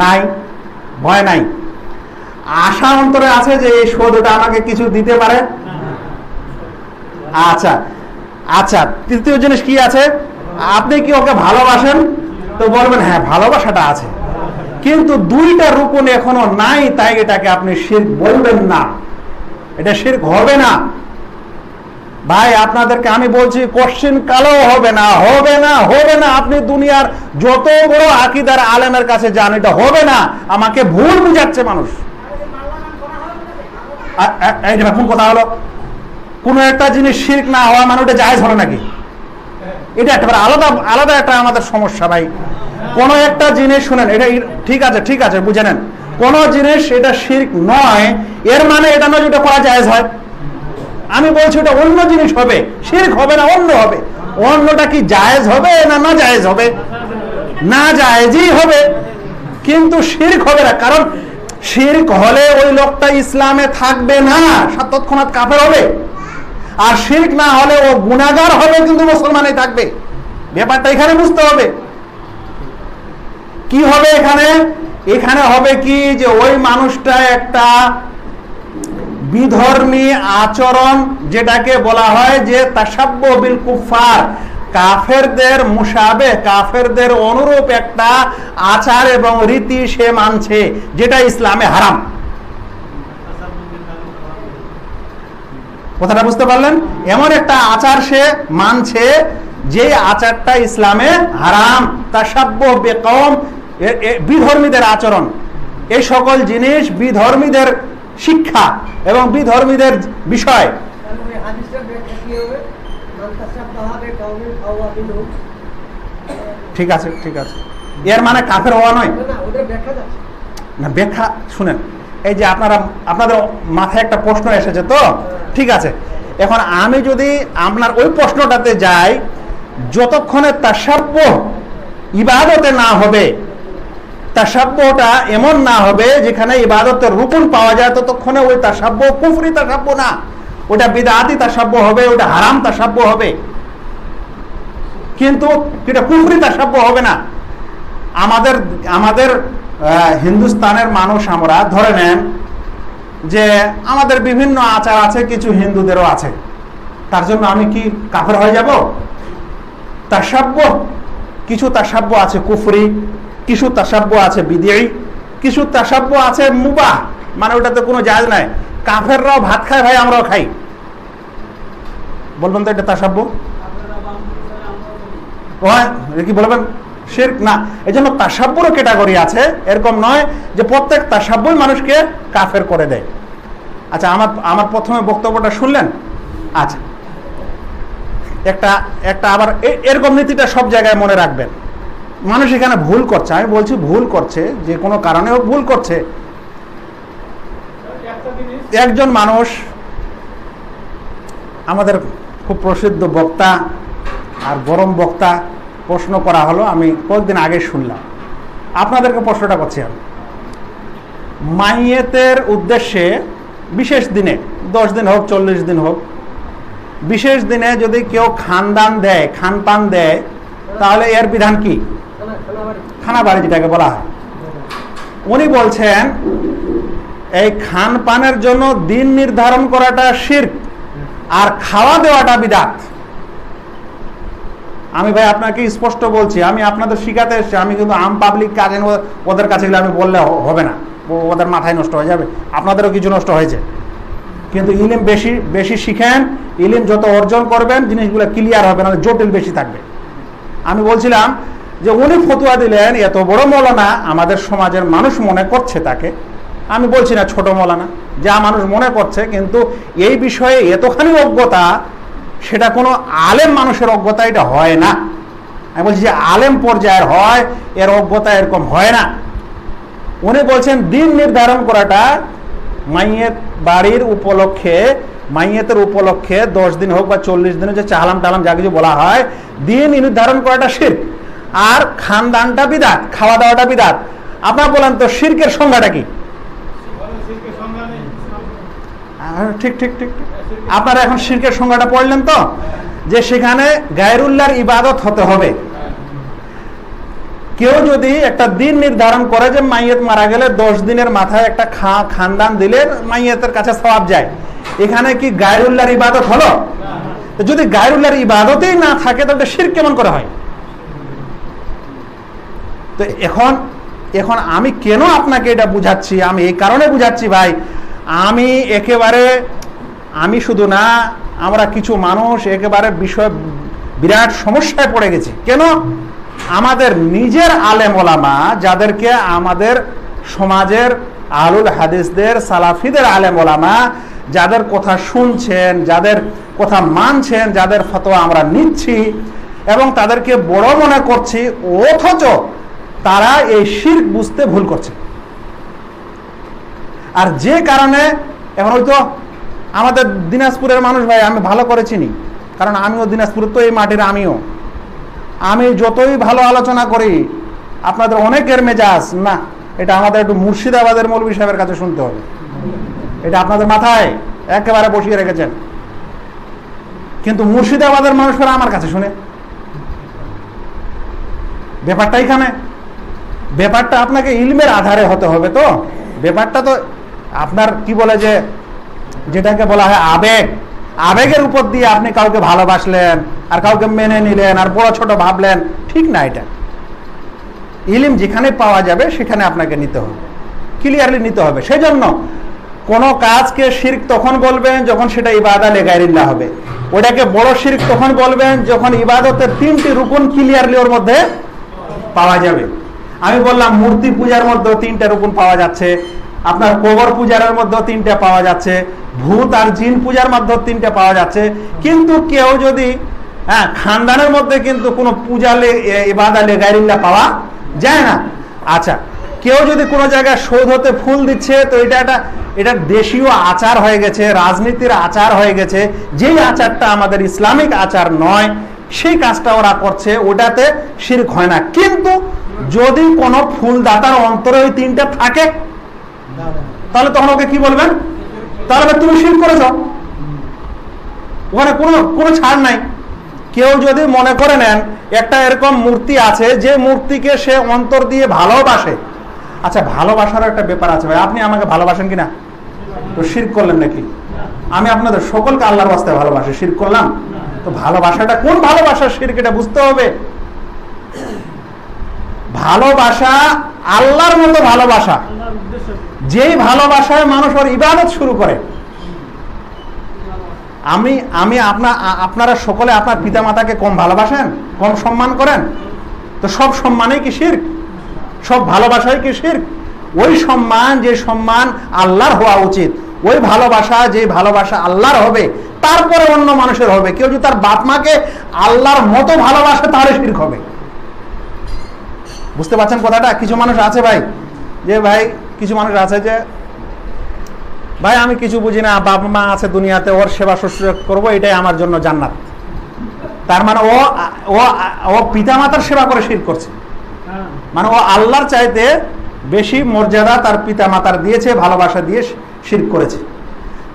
নাই, ভয় নাই। আশা অন্তরে আছে যে এই সৌধটা আমাকে কিছু দিতে পারে? আচ্ছা আচ্ছা, তৃতীয় জিনিস কি আছে? আপনি কি ওকে ভালোবাসেন? তো বলবেন হ্যাঁ ভালোবাসাটা আছে, কিন্তু দুইটা রুকন এখনো নাই, তাই এটাকে আপনি শিরক বলবেন না, এটা শিরক হবে না। ভাই আপনাদেরকে আমি বলছি, কোশ্চেন কালেও হবে না, হবে না, হবে না। আপনি দুনিয়ার যত বড় আকীদার আলেমের কাছে যান, এটা হবে না। আমাকে ভুল বুঝাচ্ছে মানুষ। এই যে কোন কথা হলো, কোন একটা জিনিস শিরক না হওয়া মানে ওটা জায়েজ হবে নাকি? এটা একটা আলাদা একটা আমাদের সমস্যা ভাই। কোন একটা জিনিস শুনেন, এটা ঠিক আছে বুঝে নেন, কোন জিনিস এটা শিরক নয় এর মানে এটা নয় যেটা করা জায়েজ হয়। আমি বলছি ওটা অন্য জিনিস হবে, শিরক হবে না, অন্য হবে। অন্যটা কি জায়েজ হবে না জায়েজ হবে? না জায়েজই হবে, কিন্তু শিরক হবে না। কারণ শিরক হলে ওই লোকটা ইসলামে থাকবে না, তৎক্ষণাৎ কাফের হবে। আর শিরক না হলে ও গুনাহগার হবে, কিন্তু মুসলমানই থাকবে। ব্যাপারটা এখানে বুঝতে হবে। কি হবে এখানে হবে কি, যে ওই মানুষটা একটা বিধর্মী আচরণ, যেটাকে বলা হয় যে তাসাব্বুহ বিল কুফার, কাফেরদের মুশাবে, কাফেরদের অনুরূপ একটা আচার এবং রীতি সে মানছে, যেটা ইসলামে হারাম। কথাটা বুঝতে পারলেন? এমন একটা আচার সে মানছে যে আচারটা ইসলামে হারাম, তাসাব্বুহ বিকওম, বিধর্মীদের আচরণ, এই সকল জিনিস বিধর্মীদের শিক্ষা এবং বিধর্মীদের বিষয়। ঠিক আছে, ঠিক আছে, এর মানে কাফের হওয়া নয় না। ব্যাখ্যা শুনেন, এই যে আপনাদের মাথায় একটা প্রশ্ন এসেছে তো, ঠিক আছে। এখন আমি যদি আপনার ওই প্রশ্নটাতে যাই, যতক্ষণে তাসাব্বুহ ইবাদতে না হবে, তাসাব্বুহটা এমন না হবে যেখানে ইবাদতের রূপন পাওয়া যায়, ততক্ষণে ওই তাসাব্বুহ কুফরি তাসাব্বুহ না, ওটা বিদআতি তাসাব্বুহ হবে, ওটা হারাম তাসাব্বুহ হবে, কিন্তু এটা কুফরি তাসাব্বুহ হবে না। আমাদের হিন্দুস্তানের মানুষ, আমরা ধরে নেন যে আমাদের বিভিন্ন আচার আছে, কিছু হিন্দুদেরও আছে, তার জন্য আমি কি কাফের হয়ে যাব? তাসাব্বুহ, কিছু তাসাব্বুহ আছে কুফরি, কিছু তাসাব্বুহ আছে বিদঈ, কিছু তাসাব্বুহ আছে মুবাহ, মানে ওটাতে কোনো জায়েজ নাই। কাফেররাও ভাত খায় ভাই, আমরাও খাই, বলবেন তো এটা তাসাব্বুহ? কি বলবেন? শিরক না। এই জন্য তাসাব্বুহর ক্যাটাগরি আছে, এরকম নয় যে প্রত্যেক তাসাব্বুহ মানুষকে কাফের করে দেয়। আচ্ছা, আমার প্রথমে বক্তব্যটা শুনলেন? আচ্ছা, একটা আবার এরকম নীতিটা সব জায়গায় মনে রাখবেন। মানুষ এখানে ভুল করছে, আমি বলছি ভুল করছে, যে কোনো কারণে ভুল করছে। একজন মানুষ, আমাদের খুব প্রসিদ্ধ বক্তা আর গরম বক্তা, প্রশ্ন করা হলো, আমি কয়েকদিন আগে শুনলাম, আপনাদেরকে প্রশ্নটা করছি আমি। মাইয়েতের উদ্দেশ্যে বিশেষ দিনে, 10 দিন হোক 40 দিন হোক, বিশেষ দিনে যদি কেউ খানদান দেয়, খানপান দেয়, তাহলে এর বিধান কি? খানাবাড়ি যেটাকে বলা হয়। উনি বলছেন এই খানপানের জন্য দিন নির্ধারণ করাটা শিরক, আর খাওয়া দেওয়াটা বিদআত। আমি ভাই আপনাকে স্পষ্ট বলছি, আমি আপনাদের শিখাতে এসেছি, আমি কিন্তু আম পাবলিক কাজে ওদের কাছে গেলে আমি বললে হবে না, ওদের মাথায় নষ্ট হয়ে যাবে, আপনাদেরও কিছু নষ্ট হয়েছে। কিন্তু ইলিম বেশি বেশি শিখেন, ইলিম যত অর্জন করবেন জিনিসগুলো ক্লিয়ার হবে, না জটিল বেশি থাকবে। আমি বলছিলাম যে উনি ফতোয়া দিলেন, এত বড় মৌলানা, আমাদের সমাজের মানুষ মনে করছে তাকে, আমি বলছি না ছোট মৌলানা, যা মানুষ মনে করছে, কিন্তু এই বিষয়ে এতখানি অজ্ঞতা, সেটা কোনো আলেম মানুষের অজ্ঞতা এটা হয় না। আমি বলছি যে আলেম পর্যায়ের হয়, এর অজ্ঞতা এরকম হয় না। উনি বলছেন দিন নির্ধারণ করাটা মাইয়েত বাড়ির উপলক্ষে, মাইয়েতের উপলক্ষে 10 দিন হোক বা 40 দিনে যে চালাম টালাম যা কিছু বলা হয়, দিন নির্ধারণ করাটা শিরক, আর খানদানটা বিদআত, খাওয়া দাওয়াটা বিদআত। আপনারা বলেন তো শিরকের সংজ্ঞাটা কি? ঠিক ঠিক ঠিক, আপনারা এখন শিরকের সংজ্ঞাটা পড়লেন তো, যে সেখানে গায়রুল্লাহর ইবাদত হতে হবে। কেউ যদি একটা দিন নির্ধারণ করে যে মাইয়েত মারা গেলে 10 দিনের মাথায় একটা খানদান দিলে মাইয়েতের কাছে সওয়াব যায়, এখানে কি গায়রুল্লাহর ইবাদত হলো? যদি গায়রুল্লাহর ইবাদতেই না থাকে তাহলে শিরক কেমন করে হয়? তো এখন আমি কেন আপনাকে এটা বুঝাচ্ছি, আমি এই কারণে বুঝাচ্ছি ভাই, আমি শুধু না, আমরা কিছু মানুষ একেবারে বিষয় বিরাট সমস্যায় পড়ে গেছি। কেন? আমাদের নিজের আলেম ওলামা, যাদেরকে আমাদের সমাজের আহলুল হাদিসদের, সালাফিদের আলেম ওলামা, যাদের কথা শুনছেন, যাদের কথা মানছেন, যাদের ফতোয়া আমরা নিচ্ছি এবং তাদেরকে বড় মনে করছি, অথচ তারা এই শিরক বুঝতে ভুল করছে। আর যে কারণে এখন হয়তো আমাদের দিনাজপুরের মানুষ ভাই আমি ভালো করে চিনি, কারণ আমিও দিনাজপুরের, তো এই মাটির আমি যতই ভালো আলোচনা করি, আপনাদের অনেকের মেজাজ না, এটা আমাদের একটু মুর্শিদাবাদের মৌলভী সাহেবের কাছে শুনতে হবে, এটা আপনাদের মাথায় একেবারে বসিয়ে রেখেছেন। কিন্তু মুর্শিদাবাদের মানুষরা আমার কাছে শুনে, ব্যাপারটা এখানে, ব্যাপারটা আপনাকে ইলমের আধারে হতে হবে। তো ব্যাপারটা তো আপনার কি বলে, যে যেটাকে বলা হয় আবেগের উপর দিয়ে আপনি কাউকে ভালোবাসলেন আর কাউকে মেনে নিলেন আর বড় ছোট ভাবলেন, ঠিক না। এটা ইলম যেখানে পাওয়া যাবে সেখানে আপনাকে নিতে হবে, ক্লিয়ারলি নিতে হবে। সেজন্য কোনো কাজকে শিরক তখন বলবেন যখন সেটা ইবাদা লিগাইরিল্লাহ হবে। ওটাকে বড় শিরক তখন বলবেন যখন ইবাদতের 3টি রুকন ক্লিয়ারলি ওর মধ্যে পাওয়া যাবে। আমি বললাম মূর্তি পূজার মধ্যে 3টা রুকন পাওয়া যাচ্ছে, আপনার কবর পূজার মধ্যে 3টা পাওয়া যাচ্ছে, ভূত আর জিন পূজার মধ্যে 3টা পাওয়া যাচ্ছে। কিন্তু কেউ যদি খানদানের মধ্যে কিন্তু কোনো পূজা ইবাদত গায়রিল্লাহ পাওয়া যায় না। আচ্ছা, কেউ যদি কোনো জায়গায় সৌধতে ফুল দিচ্ছে তো এটা দেশীয় আচার হয়ে গেছে, রাজনীতির আচার হয়ে গেছে, যেই আচারটা আমাদের ইসলামিক আচার নয়, সেই কাজটা ওরা করছে, ওটাতে শিরক হয় না। কিন্তু যদি কোনো ফুলদাতার অন্তরে ওই 3টা থাকে তাহলে তখন ওকে কি বলবেন? তাহলে তুমি শিরক করেছ, ওখানে কোনো ছাড় নাই। কেউ যদি মনে করে নেন একটা এরকম মূর্তি আছে যে মূর্তিকে সে অন্তর দিয়ে ভালোবাসে, আচ্ছা ভালোবাসার একটা ব্যাপার আছে ভাই, আপনি আমাকে ভালোবাসেন কিনা? তো শিরক করলেন নাকি? আমি আপনাদের সকলকে আল্লাহর রাস্তায় ভালোবাসি, শিরক করলাম? তো ভালোবাসাটা কোন ভালোবাসা শিরক এটা বুঝতে হবে। ভালোবাসা আল্লাহর মতো ভালোবাসা, যেই ভালোবাসায় মানুষ ওর ইবাদত শুরু করে। আমি আপনারা সকলে আপনার পিতা মাতাকে কম ভালোবাসেন, কম সম্মান করেন? তো সব সম্মানেই কি শিরক? সব ভালোবাসাই কি শিরক? ওই সম্মান যে সম্মান আল্লাহর হওয়া উচিত, ওই ভালোবাসা যে ভালোবাসা আল্লাহর হবে, তারপরে অন্য মানুষের হবে। কেউ যদি তার বাপ মাকে আল্লাহর মতো ভালোবাসে তাহলে শিরক হবে। বুঝতে পারছেন কথাটা? কিছু মানুষ আছে ভাই, যে ভাই কিছু মানুষ আছে যে ভাই আমি কিছু বুঝি না, বাবা মা আছে দুনিয়াতে, ওর সেবা শুশ্রূষা করবো, এটাই আমার জন্য জান্নাত। তার মানে ও পিতা মাতার সেবা করে শিরক করছে। মানে ও আল্লাহর চাইতে বেশি মর্যাদা তার পিতা মাতার দিয়েছে, ভালোবাসা দিয়ে শিরক করেছে।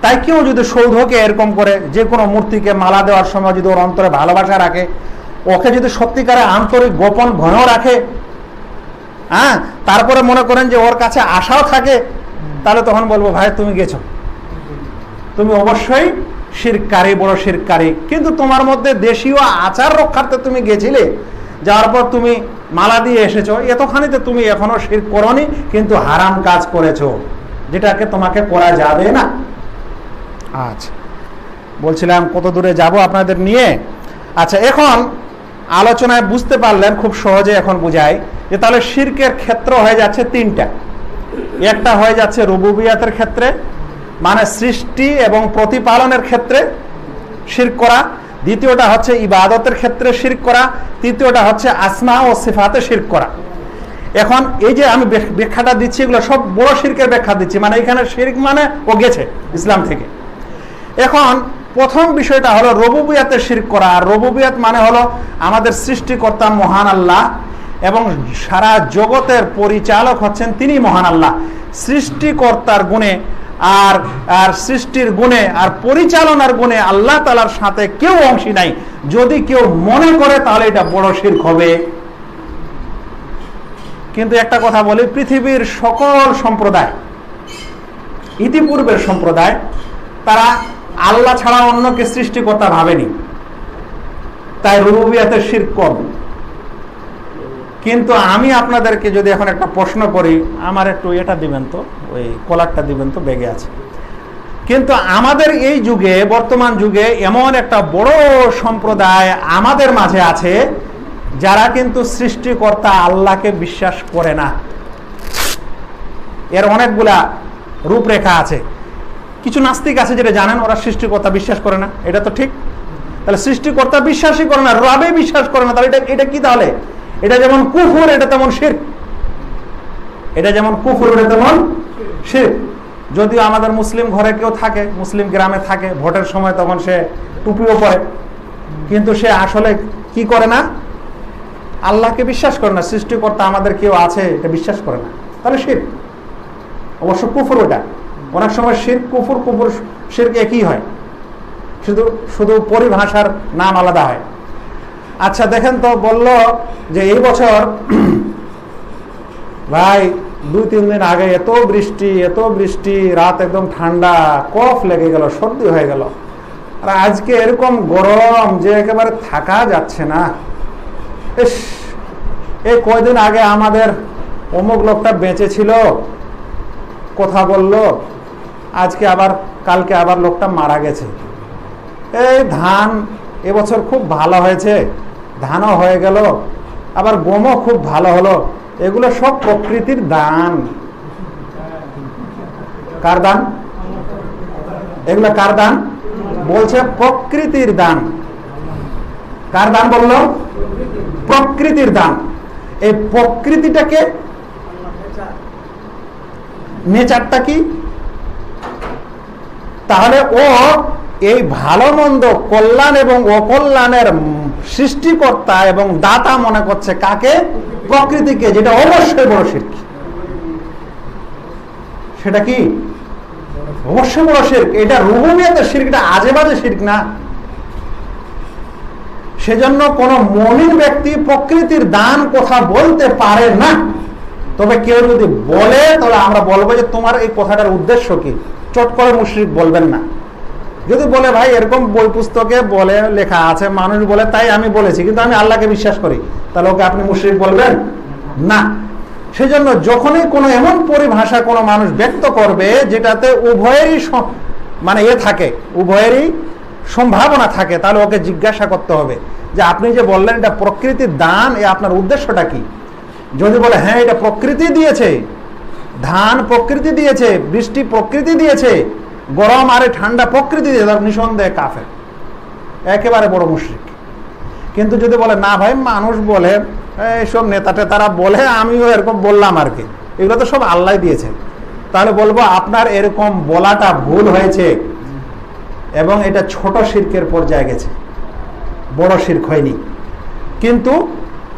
তাই কেউ যদি সৌধকে এরকম করে, যে কোনো মূর্তিকে মালা দেওয়ার সময় যদি ওর অন্তরে ভালোবাসা রাখে, ওকে যদি সত্যিকারে আন্তরিক গোপন ভয়ও রাখে, তারপরে মনে করেন যে ওর কাছে আশাও থাকে, তাহলে তখন বলবো ভাই তুমি গেছো, তুমি অবশ্যই শিরককারী, বড় শিরককারী। কিন্তু তোমার মধ্যে দেশীয় আচার রক্ষার্থে তুমি গেছিলে, যাওয়ার পর তুমি মালা দিয়ে এসেছো, এতখানিতে তুমি এখনো শিরক করোনি, কিন্তু হারাম কাজ করেছো, যেটাকে তোমাকে করা যাবে না। আচ্ছা, বলছিলাম কত দূরে যাব আপনাদের নিয়ে। আচ্ছা, এখন আলোচনায় বুঝতে পারলেন খুব সহজে, এখন বুঝাই যে তাহলে শিরকের ক্ষেত্র হয়ে যাচ্ছে 3টা। একটা হয়ে যাচ্ছে রুবুবিয়াতের ক্ষেত্রে, মানে সৃষ্টি এবং প্রতিপালনের ক্ষেত্রে শিরক করা। দ্বিতীয়টা হচ্ছে ইবাদতের ক্ষেত্রে শিরক করা। তৃতীয়টা হচ্ছে আসমা ও সিফাতে শিরক করা। এখন এই যে আমি ব্যাখ্যাটা দিচ্ছি, এগুলো সব বড় শিরকের ব্যাখ্যা দিচ্ছি, মানে এখানে শিরক মানে ও গেছে ইসলাম থেকে। এখন প্রথম বিষয়টা হলো রুবুবিয়াতে শিরক করা। আর রুবুবিয়াত মানে হলো আমাদের সৃষ্টিকর্তা মহান আল্লাহ, এবং সারা জগতের পরিচালক হচ্ছেন তিনি মহান আল্লাহ। সৃষ্টিকর্তার গুণে আর সৃষ্টির গুণে আর পরিচালনার গুণে আল্লাহ তাআলার সাথে কেউ অংশী নাই। যদি কেউ মনে করে তাহলে এটা বড় শিরক হবে। কিন্তু একটা কথা বলি, পৃথিবীর সকল সম্প্রদায়, ইতিপূর্বের সম্প্রদায়, তারা আল্লাহ ছাড়া অন্যকে সৃষ্টিকর্তা ভাবেনি, তাই রুবুবিয়াতের শিরক কম। কিন্তু আমি আপনাদেরকে যদি এখন একটা প্রশ্ন করি, আমার একটু এটা দিবেন তো, ওই কলারটা দিবেন তো, বেগে আছে। কিন্তু আমাদের এই যুগে, বর্তমান যুগে এমন একটা বড় সম্প্রদায় আমাদের মাঝে আছে যারা কিন্তু সৃষ্টিকর্তা আল্লাহকে বিশ্বাস করে না। এর অনেকগুলা রূপরেখা আছে। কিছু নাস্তিক আছে যেটা জানেন, ওরা সৃষ্টিকর্তা বিশ্বাস করে না, এটা তো ঠিক। তাহলে সৃষ্টিকর্তা বিশ্বাসই করে না, রবে বিশ্বাস করে না, তাহলে এটা কি? তাহলে এটা যেমন কুফর, এটা তেমন শিরক। এটা যেমন কুফর, এটা তেমন শিরক। যদিও আমাদের মুসলিম ঘরে কেউ থাকে, মুসলিম গ্রামে থাকে, ভোটের সময় তখন সে টুপিও পরে, কিন্তু সে আসলে কি করে না? আল্লাহকে বিশ্বাস করে না, সৃষ্টিকর্তা আমাদের কেউ আছে এটা বিশ্বাস করে না, তাহলে শিরক। অবশ্য কুফর ওটা, অনেক সময় শিরক কুফর, কুফর শিরক একই হয়, শুধু পরিভাষার নাম আলাদা হয়। আচ্ছা দেখেন তো, বলল যে এই বছর ভাই 2-3 দিন আগে এত বৃষ্টি, রাত একদম ঠান্ডা, কফ লেগে গেল, সর্দি হয়ে গেল, আর আজকে এরকম গরম যে একেবারে থাকা যাচ্ছে না। এই কয়দিন আগে আমাদের অমুক লোকটা বেঁচে ছিল, কথা বলল, কালকে আবার লোকটা মারা গেছে। এই ধান এবছর খুব ভালো হয়েছে, ধানও হয়ে গেল, আবার গমও খুব ভালো হলো, এগুলো সব প্রকৃতির দান। কার দান? এগুলো কার দান? বলছে প্রকৃতির দান। কার দান বললো? প্রকৃতির দান। এই প্রকৃতিটাকে, নেচারটা কি? তাহলে ও এই ভালো মন্দ, কল্যাণ এবং অকল্যাণের সৃষ্টিকর্তা এবং দাতা মনে করছে কাকে? প্রকৃতিকে, যেটা অবশ্যই বড় শিরক। সেটা কি? অবশ্যই বড় শিরক। এটা রুবুবিয়তের শিরক, এটা আজে বাজে শিরক না। সেজন্য কোন মুমিন ব্যক্তি প্রকৃতির দান কথা বলতে পারে না। তবে কেউ যদি বলে তাহলে আমরা বলবো যে তোমার এই কথাটার উদ্দেশ্য কি, চট করে মুশরিক বলবেন না। যদি বলে ভাই এরকম বই পুস্তকে বলে লেখা আছে, মানুষ বলে তাই আমি বলেছি, কিন্তু আমি আল্লাহকে বিশ্বাস করি, তাহলে ওকে আপনি মুশরিক বলবেন না। সেজন্য যখনই কোনো এমন পরিভাষা কোনো মানুষ ব্যক্ত করবে যেটাতে উভয়েরই মানে থাকে, উভয়েরই সম্ভাবনা থাকে, তাহলে ওকে জিজ্ঞাসা করতে হবে যে আপনি যে বললেন এটা প্রকৃতির দান, এ আপনার উদ্দেশ্যটা কি? যদি বলে হ্যাঁ এটা প্রকৃতি দিয়েছে, ধান প্রকৃতি দিয়েছে, বৃষ্টি প্রকৃতি দিয়েছে, গরম আর ঠান্ডা প্রকৃতি দিয়েছে, নিঃসন্দেহে কাফের, একেবারে বড় মুশরিক। কিন্তু যদি বলে না ভাই মানুষ বলে, এইসব নেতা টেতারা বলে, আমিও এরকম বললাম আর কি, এগুলো তো সব আল্লাহ দিয়েছে, তাহলে বলবো আপনার এরকম বলাটা ভুল হয়েছে এবং এটা ছোট শিরকের পর্যায়ে গেছে, বড় শিরক হয়নি। কিন্তু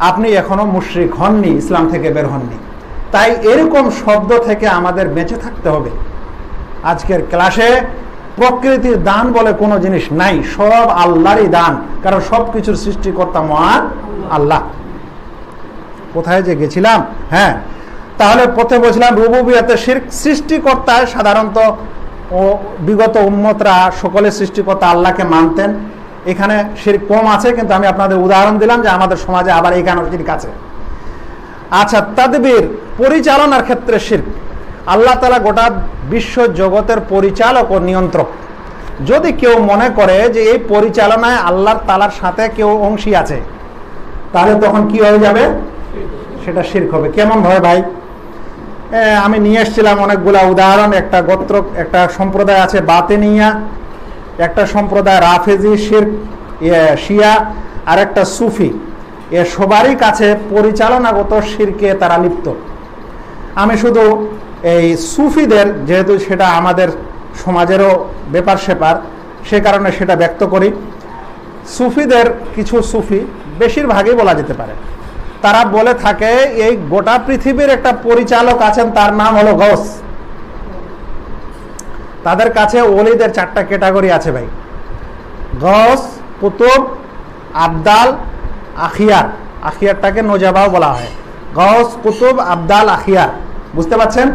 আপনি এখনো মুশরিক হননি, ইসলাম থেকে বের হননি। তাই এরকম শব্দ থেকে আমাদের বেঁচে থাকতে হবে। আজকের ক্লাসে প্রকৃতির দান বলে কোনো জিনিস নাই, সব আল্লাহরই দান, কারণ সব কিছুর সৃষ্টিকর্তা মহান আল্লাহ। কোথায় যে গেছিলাম? হ্যাঁ, তাহলে প্রথমে বলছিলাম রুবুবিয়তের শিরক। সৃষ্টিকর্তা সাধারণত ও বিগত উম্মতরা সকলের সৃষ্টিকর্তা আল্লাহকে মানতেন। এখানে শিরক কম আছে, কিন্তু আমি আপনাদের উদাহরণ দিলাম যে আমাদের সমাজে আবার এখানেও শিরক আছে। আচ্ছা, তাদবীর, পরিচালনার ক্ষেত্রে শিরক। আল্লাহ তাআলা গোটা বিশ্ব জগতের পরিচালক ও নিয়ন্ত্রক। যদি কেউ মনে করে যে এই পরিচালনায় আল্লাহ তাআলার সাথে কেউ অংশী আছে, তাহলে তখন কি হয়ে যাবে? সেটা শিরক হবে। কেমন ভাবে ভাই? আমি নিয়ে এসেছিলাম অনেকগুলা উদাহরণ। একটা গোত্র, একটা সম্প্রদায় আছে বাতেনিয়া, একটা সম্প্রদায় রাফেজি শিরক শিয়া, আর একটা সুফি। এ সবারই কাছে পরিচালনাগত শিরকে তারা লিপ্ত। আমি শুধু এই সুফিদের, যেহেতু সেটা আমাদের সমাজেরও ব্যাপার সেপার, সে কারণে সেটা ব্যক্ত করি। সুফিদের কিছু সুফি, বেশিরভাগই বলা যেতে পারে, তারা বলে থাকে এই গোটা পৃথিবীর একটা পরিচালক আছেন, তার নাম হলো গৌস। তাদের কাছে ওলিদের 4টা ক্যাটাগরি আছে ভাই: গৌস, কুতুব, আবদাল, আখিয়ার। আখিয়ারটাকে নোজাবাও বলা হয়। গৌস, কুতুব, আবদাল, আখিয়ার। বুঝতে পারছেন?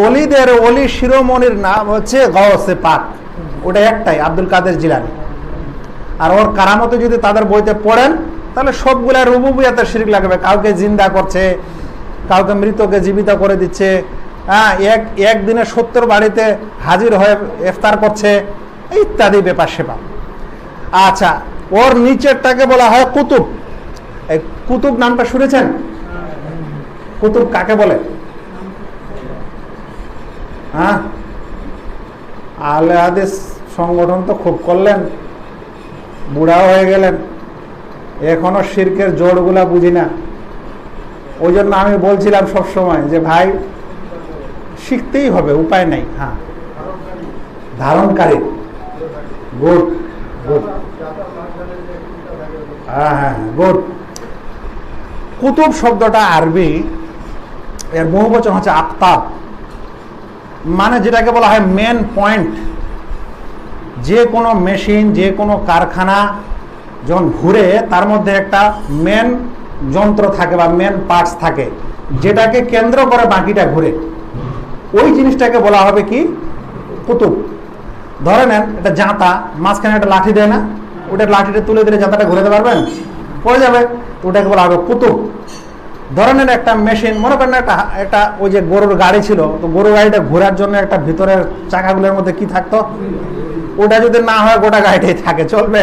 ওলিদের, ওলি শিরোমণির নাম হচ্ছে গৌসে পাক, ওটা একটাই, আব্দুল কাদের জিলানী। আর ওর কারামতে যদি তাদের বইতে পড়েন তাহলে সবগুলা রুবুবিয়তের শিরক লাগবে। কাউকে জিন্দা করছে, কাউকে মৃতকে জীবিত করে দিচ্ছে, হ্যাঁ, একদিনে 70 বাড়িতে হাজির হয়ে ইফতার করছে, ইত্যাদি ব্যাপার সেবা। আচ্ছা, ওর নিচেরটাকে বলা হয় কুতুব। এই কুতুব নামটা শুনেছেন? কুতুব কাকে বলে? হ্যাঁ, আহলে হাদিস সংগঠন তো খুব করলেন, বুড়াও হয়ে গেলেন, এখনো শিরকের জোরগুলা বুঝি না। ওই জন্য আমি বলছিলাম সবসময় যে ভাই শিখতেই হবে, উপায় নেই। হ্যাঁ, ধারণকারী, গুড গুড, হ্যাঁ হ্যাঁ গুড। কুতুব শব্দটা আরবি, এর বহুবচন হচ্ছে আফতাব, মানে যেটাকে বলা হয় মেন পয়েন্ট। যে কোনো মেশিন, যে কোনো কারখানা যখন ঘুরে, তার মধ্যে একটা মেন যন্ত্র থাকে বা মেন পার্টস থাকে, যেটাকে কেন্দ্র করে বাকিটা ঘুরে। ওই জিনিসটাকে বলা হবে কি? কুতুব। ধরে নেন এটা জাঁতা, মাঝখানে একটা লাঠি দেয় না, ওটা লাঠিটা তুলে দিলে জাঁতাটা ঘুরাতে পারবেন? পড়ে যাবে। তো ওটাকে বলা হবে কুতুব। ধরে নেন একটা মেশিন, মনে করেন একটা ওই যে গরুর গাড়ি ছিল, তো গরুর গাড়িটা ঘোরার জন্য একটা ভিতরের চাকাগুলোর মধ্যে কি থাকতো? ওটা যদি না হয় গোটা গাড়িটাই থাকে, চলবে?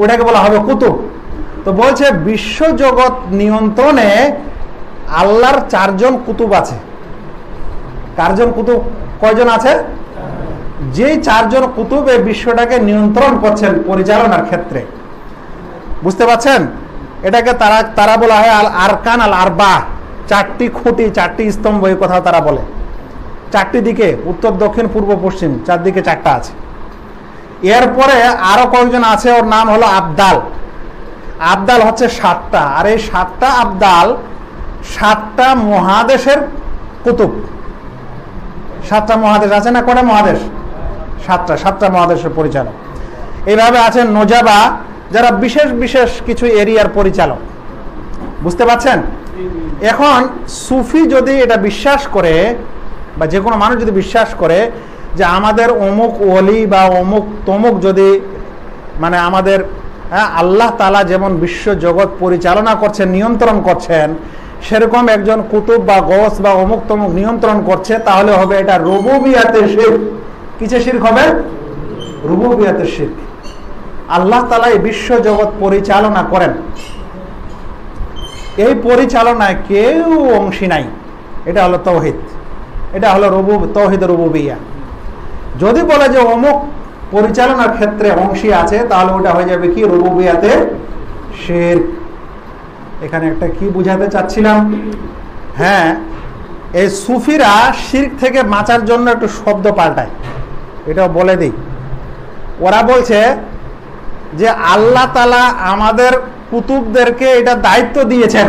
ওটাকে বলা হবে কুতুব। তো বলছে বিশ্ব জগৎ নিয়ন্ত্রণে আল্লাহর 4 জন কুতুব আছে। কারজন কুতুব কয়জন আছে? যেই 4 জন কুতুব এই বিশ্বটাকে নিয়ন্ত্রণ করছেন পরিচালনার ক্ষেত্রে। বুঝতে পারছেন? এটাকে তারা বলা হয় আল আরকান আল আরবা, 4টি খুঁটি, 4টি স্তম্ভ, এই কথা তারা বলে। 4টি দিকে, উত্তর দক্ষিণ পূর্ব পশ্চিম, 4 দিকে 4টা আছে। এরপরে আরো কয়েকজন আছে, ওর নাম হলো আবদাল। আবদাল হচ্ছে 7টা, আর এই 7টা আবদাল 7টা মহাদেশের কুতুব। 7টা মহাদেশ আছে না? কটা মহাদেশ? 7টা মহাদেশের পরিচালক। এইভাবে আছেন নোজাবা, যারা বিশেষ বিশেষ কিছু এরিয়ার পরিচালক। বুঝতে পারছেন? এখন সুফি যদি এটা বিশ্বাস করে, বা যে কোনো মানুষ যদি বিশ্বাস করে যে আমাদের অমুক ওলি বা অমুক তমুক, যদি মানে আমাদের আল্লাহ তাআলা যেমন বিশ্ব জগৎ পরিচালনা করছেন, নিয়ন্ত্রণ করছেন, সেরকম একজন কুতুব বা গৌস বা অমুক তমুক নিয়ন্ত্রণ করছে, তাহলে হবে এটা রুবুবিয়াতের শিরক। কিসে শিরক হবে? রুবুবিয়াতের শিরক। আল্লাহ তাআলা এই বিশ্ব জগৎ পরিচালনা করেন, এই পরিচালনায় কেউ অংশী নাই। এটা হলো তাওহীদ, এটা হলো তাওহীদ রুবুবিয়্যাহ। যদি বলে যে অমুক পরিচালনার ক্ষেত্রে অংশী আছে, তাহলে ওটা হয়ে যাবে কি? রুবুবিয়্যাতের শিরক। এখানে একটা কি বুঝাতে চাচ্ছিলাম, হ্যাঁ, এই সুফিরা শিরক থেকে বাঁচার জন্য একটু শব্দ পাল্টায়, এটাও বলে দিই। ওরা বলছে যে আল্লাহ তাআলা আমাদের কুতুবদেরকে এটা দায়িত্ব দিয়েছেন।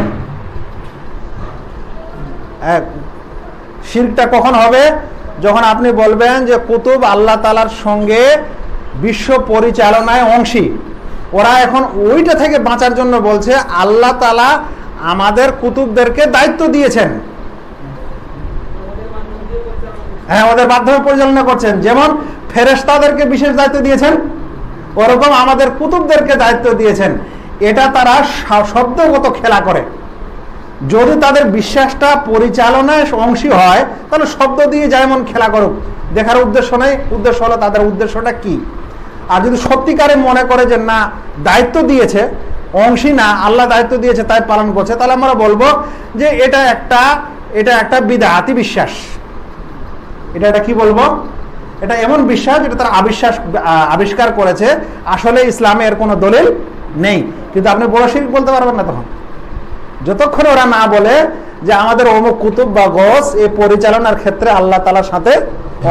শিরকটা কখন হবে? যখন আপনি বলবেন যে কুতুব আল্লাহ তাআলার সঙ্গে বিশ্ব পরিচালনায় অংশী। ওরা এখন ওইটা থেকে বাঁচার জন্য বলছে আল্লাহ তাআলা আমাদের কুতুবদেরকে দায়িত্ব দিয়েছেন, হ্যাঁ, ওদের মাধ্যমে পরিচালনা করছেন। যেমন ফেরেশতাদেরকে বিশেষ দায়িত্ব দিয়েছেন, ওরকম আমাদের কুতুবদেরকে দায়িত্ব দিয়েছেন। এটা তারা শব্দগত খেলা করে। যদি তাদের বিশ্বাসটা পরিচালনায় অংশী হয়, তাহলে শব্দ দিয়ে যেমন খেলা করুক, দেখার উদ্দেশ্য নেই। উদ্দেশ্য হলো তাদের উদ্দেশ্যটা কি। আর যদি সত্যিকারে মনে করে যে না, দায়িত্ব দিয়েছে, অংশী না, আল্লাহ দায়িত্ব দিয়েছে তাই পালন করছে, তাহলে আমরা বলবো যে এটা একটা বিদআতি বিশ্বাস। এটা কি বলবো? এটা এমন বিশ্বাস যেটা তারা আবিষ্কার করেছে, আসলে ইসলামে এর কোনো দলিল নেই। কিন্তু আপনি বড় শিরক বলতে পারবেন না তখন, যতক্ষণ ওরা না বলে যে আমাদের অমুক কুতুব বা গস এই পরিচালনার ক্ষেত্রে আল্লাহ তাআলার সাথে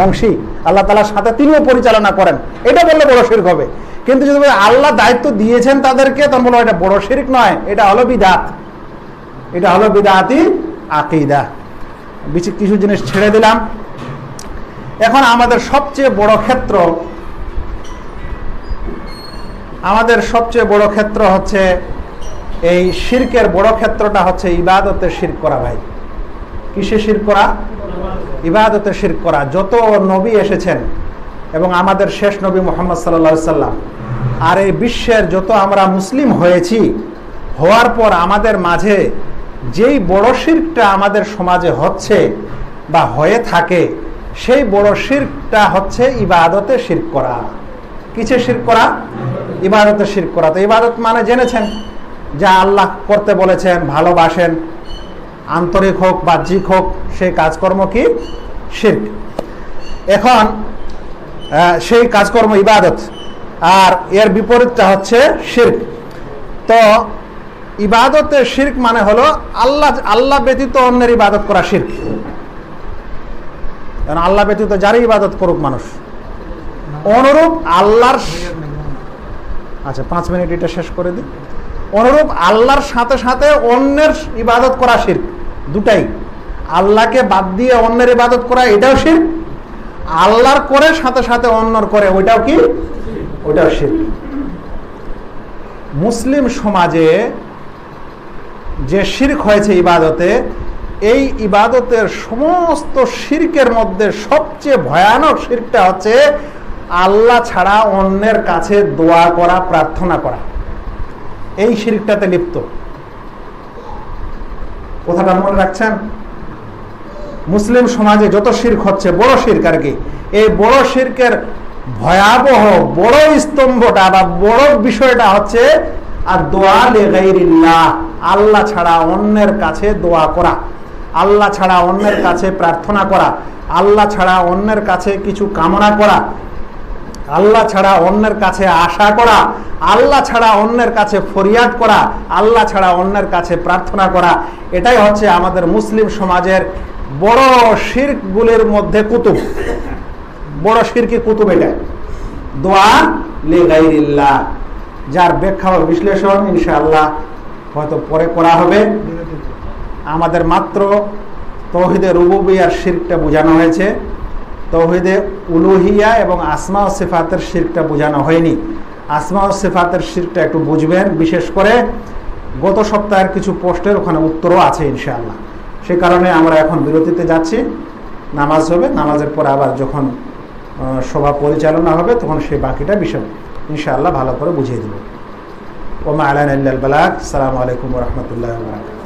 অংশী, আল্লাহ তাআলার সাথে তিনিও পরিচালনা করেন, এটা বললে বড় শিরক হবে। কিন্তু যদি আল্লাহ দায়িত্ব দিয়েছেন তাদেরকে, তখন বলবো এটা বড় শিরক নয়, এটা হলো বিদআত, এটা হলো বিদআতি আকীদা। কিছু জিনিস ছেড়ে দিলাম। এখন আমাদের সবচেয়ে বড় ক্ষেত্র হচ্ছে এই শিরকের বড় ক্ষেত্রটা হচ্ছে ইবাদতে শিরক করা। ভাই, কিসে শিরক করা? ইবাদতে শিরক করা। যত নবী এসেছেন এবং আমাদের শেষ নবী মুহাম্মদ সাল্লাল্লাহু আলাইহি সাল্লাম, আর এই বিশ্বের যত আমরা মুসলিম হয়েছি, হওয়ার পর আমাদের মাঝে যেই বড় শিরকটা আমাদের সমাজে হচ্ছে বা হয়ে থাকে, সেই বড় শিরকটা হচ্ছে ইবাদতে শিরক করা। কিসে শিরক করা? ইবাদতে শিরক করা। তো ইবাদত মানে জেনেছেন যা আল্লাহ করতে বলেছেন, ভালোবাসেন, আন্তরিক হোক বাহ্যিক হোক, সেই কাজকর্ম কি? শিরক। এখন সেই কাজকর্ম ইবাদত, আর এর বিপরীতটা হচ্ছে শিরক। তো ইবাদতে শিরক মানে হলো আল্লাহ ব্যতীত অন্যের ইবাদত করা শিরক। আল্লাহ ব্যতীত যারই ইবাদত করুক মানুষ, অনুরূপ আল্লাহর, আচ্ছা 5 মিনিট এটা শেষ করে দিই। অনুরূপ আল্লাহর সাথে সাথে অন্যের ইবাদত করা শিরক, দুটাই। আল্লাহকে বাদ দিয়ে অন্যের ইবাদত করা, এটাও শিরক। আল্লাহর করে সাথে সাথে অন্যর করে, ওইটাও কি? ওইটাও শিরক। মুসলিম সমাজে যে শিরক হয়েছে ইবাদতে, এই ইবাদতের সমস্ত শিরকের মধ্যে সবচেয়ে ভয়ানক শিরকটা হচ্ছে আল্লাহ ছাড়া অন্যের কাছে দোয়া করা, প্রার্থনা করা। এই শিরকটাতে লিপ্ত। কথাটা মনে রাখছেন? মুসলিম সমাজে যত শিরক হচ্ছে, বড় শিরক আর কি, এই বড় শিরকের ভয়াবহ বড় স্তম্ভটা বা বড় বিষয়টা হচ্ছে আর দোয়া লিগাইরিল্লাহ, আল্লাহ ছাড়া অন্যের কাছে দোয়া করা, আল্লাহ ছাড়া অন্যের কাছে প্রার্থনা করা, আল্লাহ ছাড়া অন্যের কাছে কিছু কামনা করা, আল্লাহ ছাড়া অন্যের কাছে আশা করা, আল্লাহ ছাড়া অন্যের কাছে ফরিয়াদ করা, আল্লাহ ছাড়া অন্যের কাছে প্রার্থনা করা, এটাই হচ্ছে আমাদের মুসলিম সমাজের বড় শিরকগুলির মধ্যে কুতুব, বড় শিরকি কুতুব এটা, দোয়া লিগাইরিল্লাহ, যার ব্যাখ্যা ও বিশ্লেষণ ইনশাআল্লাহ হয়তো পরে করা হবে। আমাদের মাত্র তাওহীদে রুবুবিয়্যার শিরকটা বোঝানো হয়েছে, তাওহীদে উলুহিয়া এবং আসমা ও সিফাতের শিরকটা বোঝানো হয়নি। আসমা ও সিফাতের শিরকটা একটু বুঝবেন, বিশেষ করে গত সপ্তাহের কিছু পোস্টের ওখানে উত্তরও আছে ইনশাআল্লাহ। সে কারণে আমরা এখন বিরতিতে যাচ্ছি, নামাজ হবে, নামাজের পর আবার যখন সভা পরিচালনা হবে তখন সেই বাকিটা বিষয় ইনশাআল্লাহ ভালো করে বুঝিয়ে দেব। ওমা আলাইনা ইল্লাল বালাগ। আসসালামু আলাইকুম ওয়া রাহমাতুল্লাহি ওয়া বারাকাতুহু।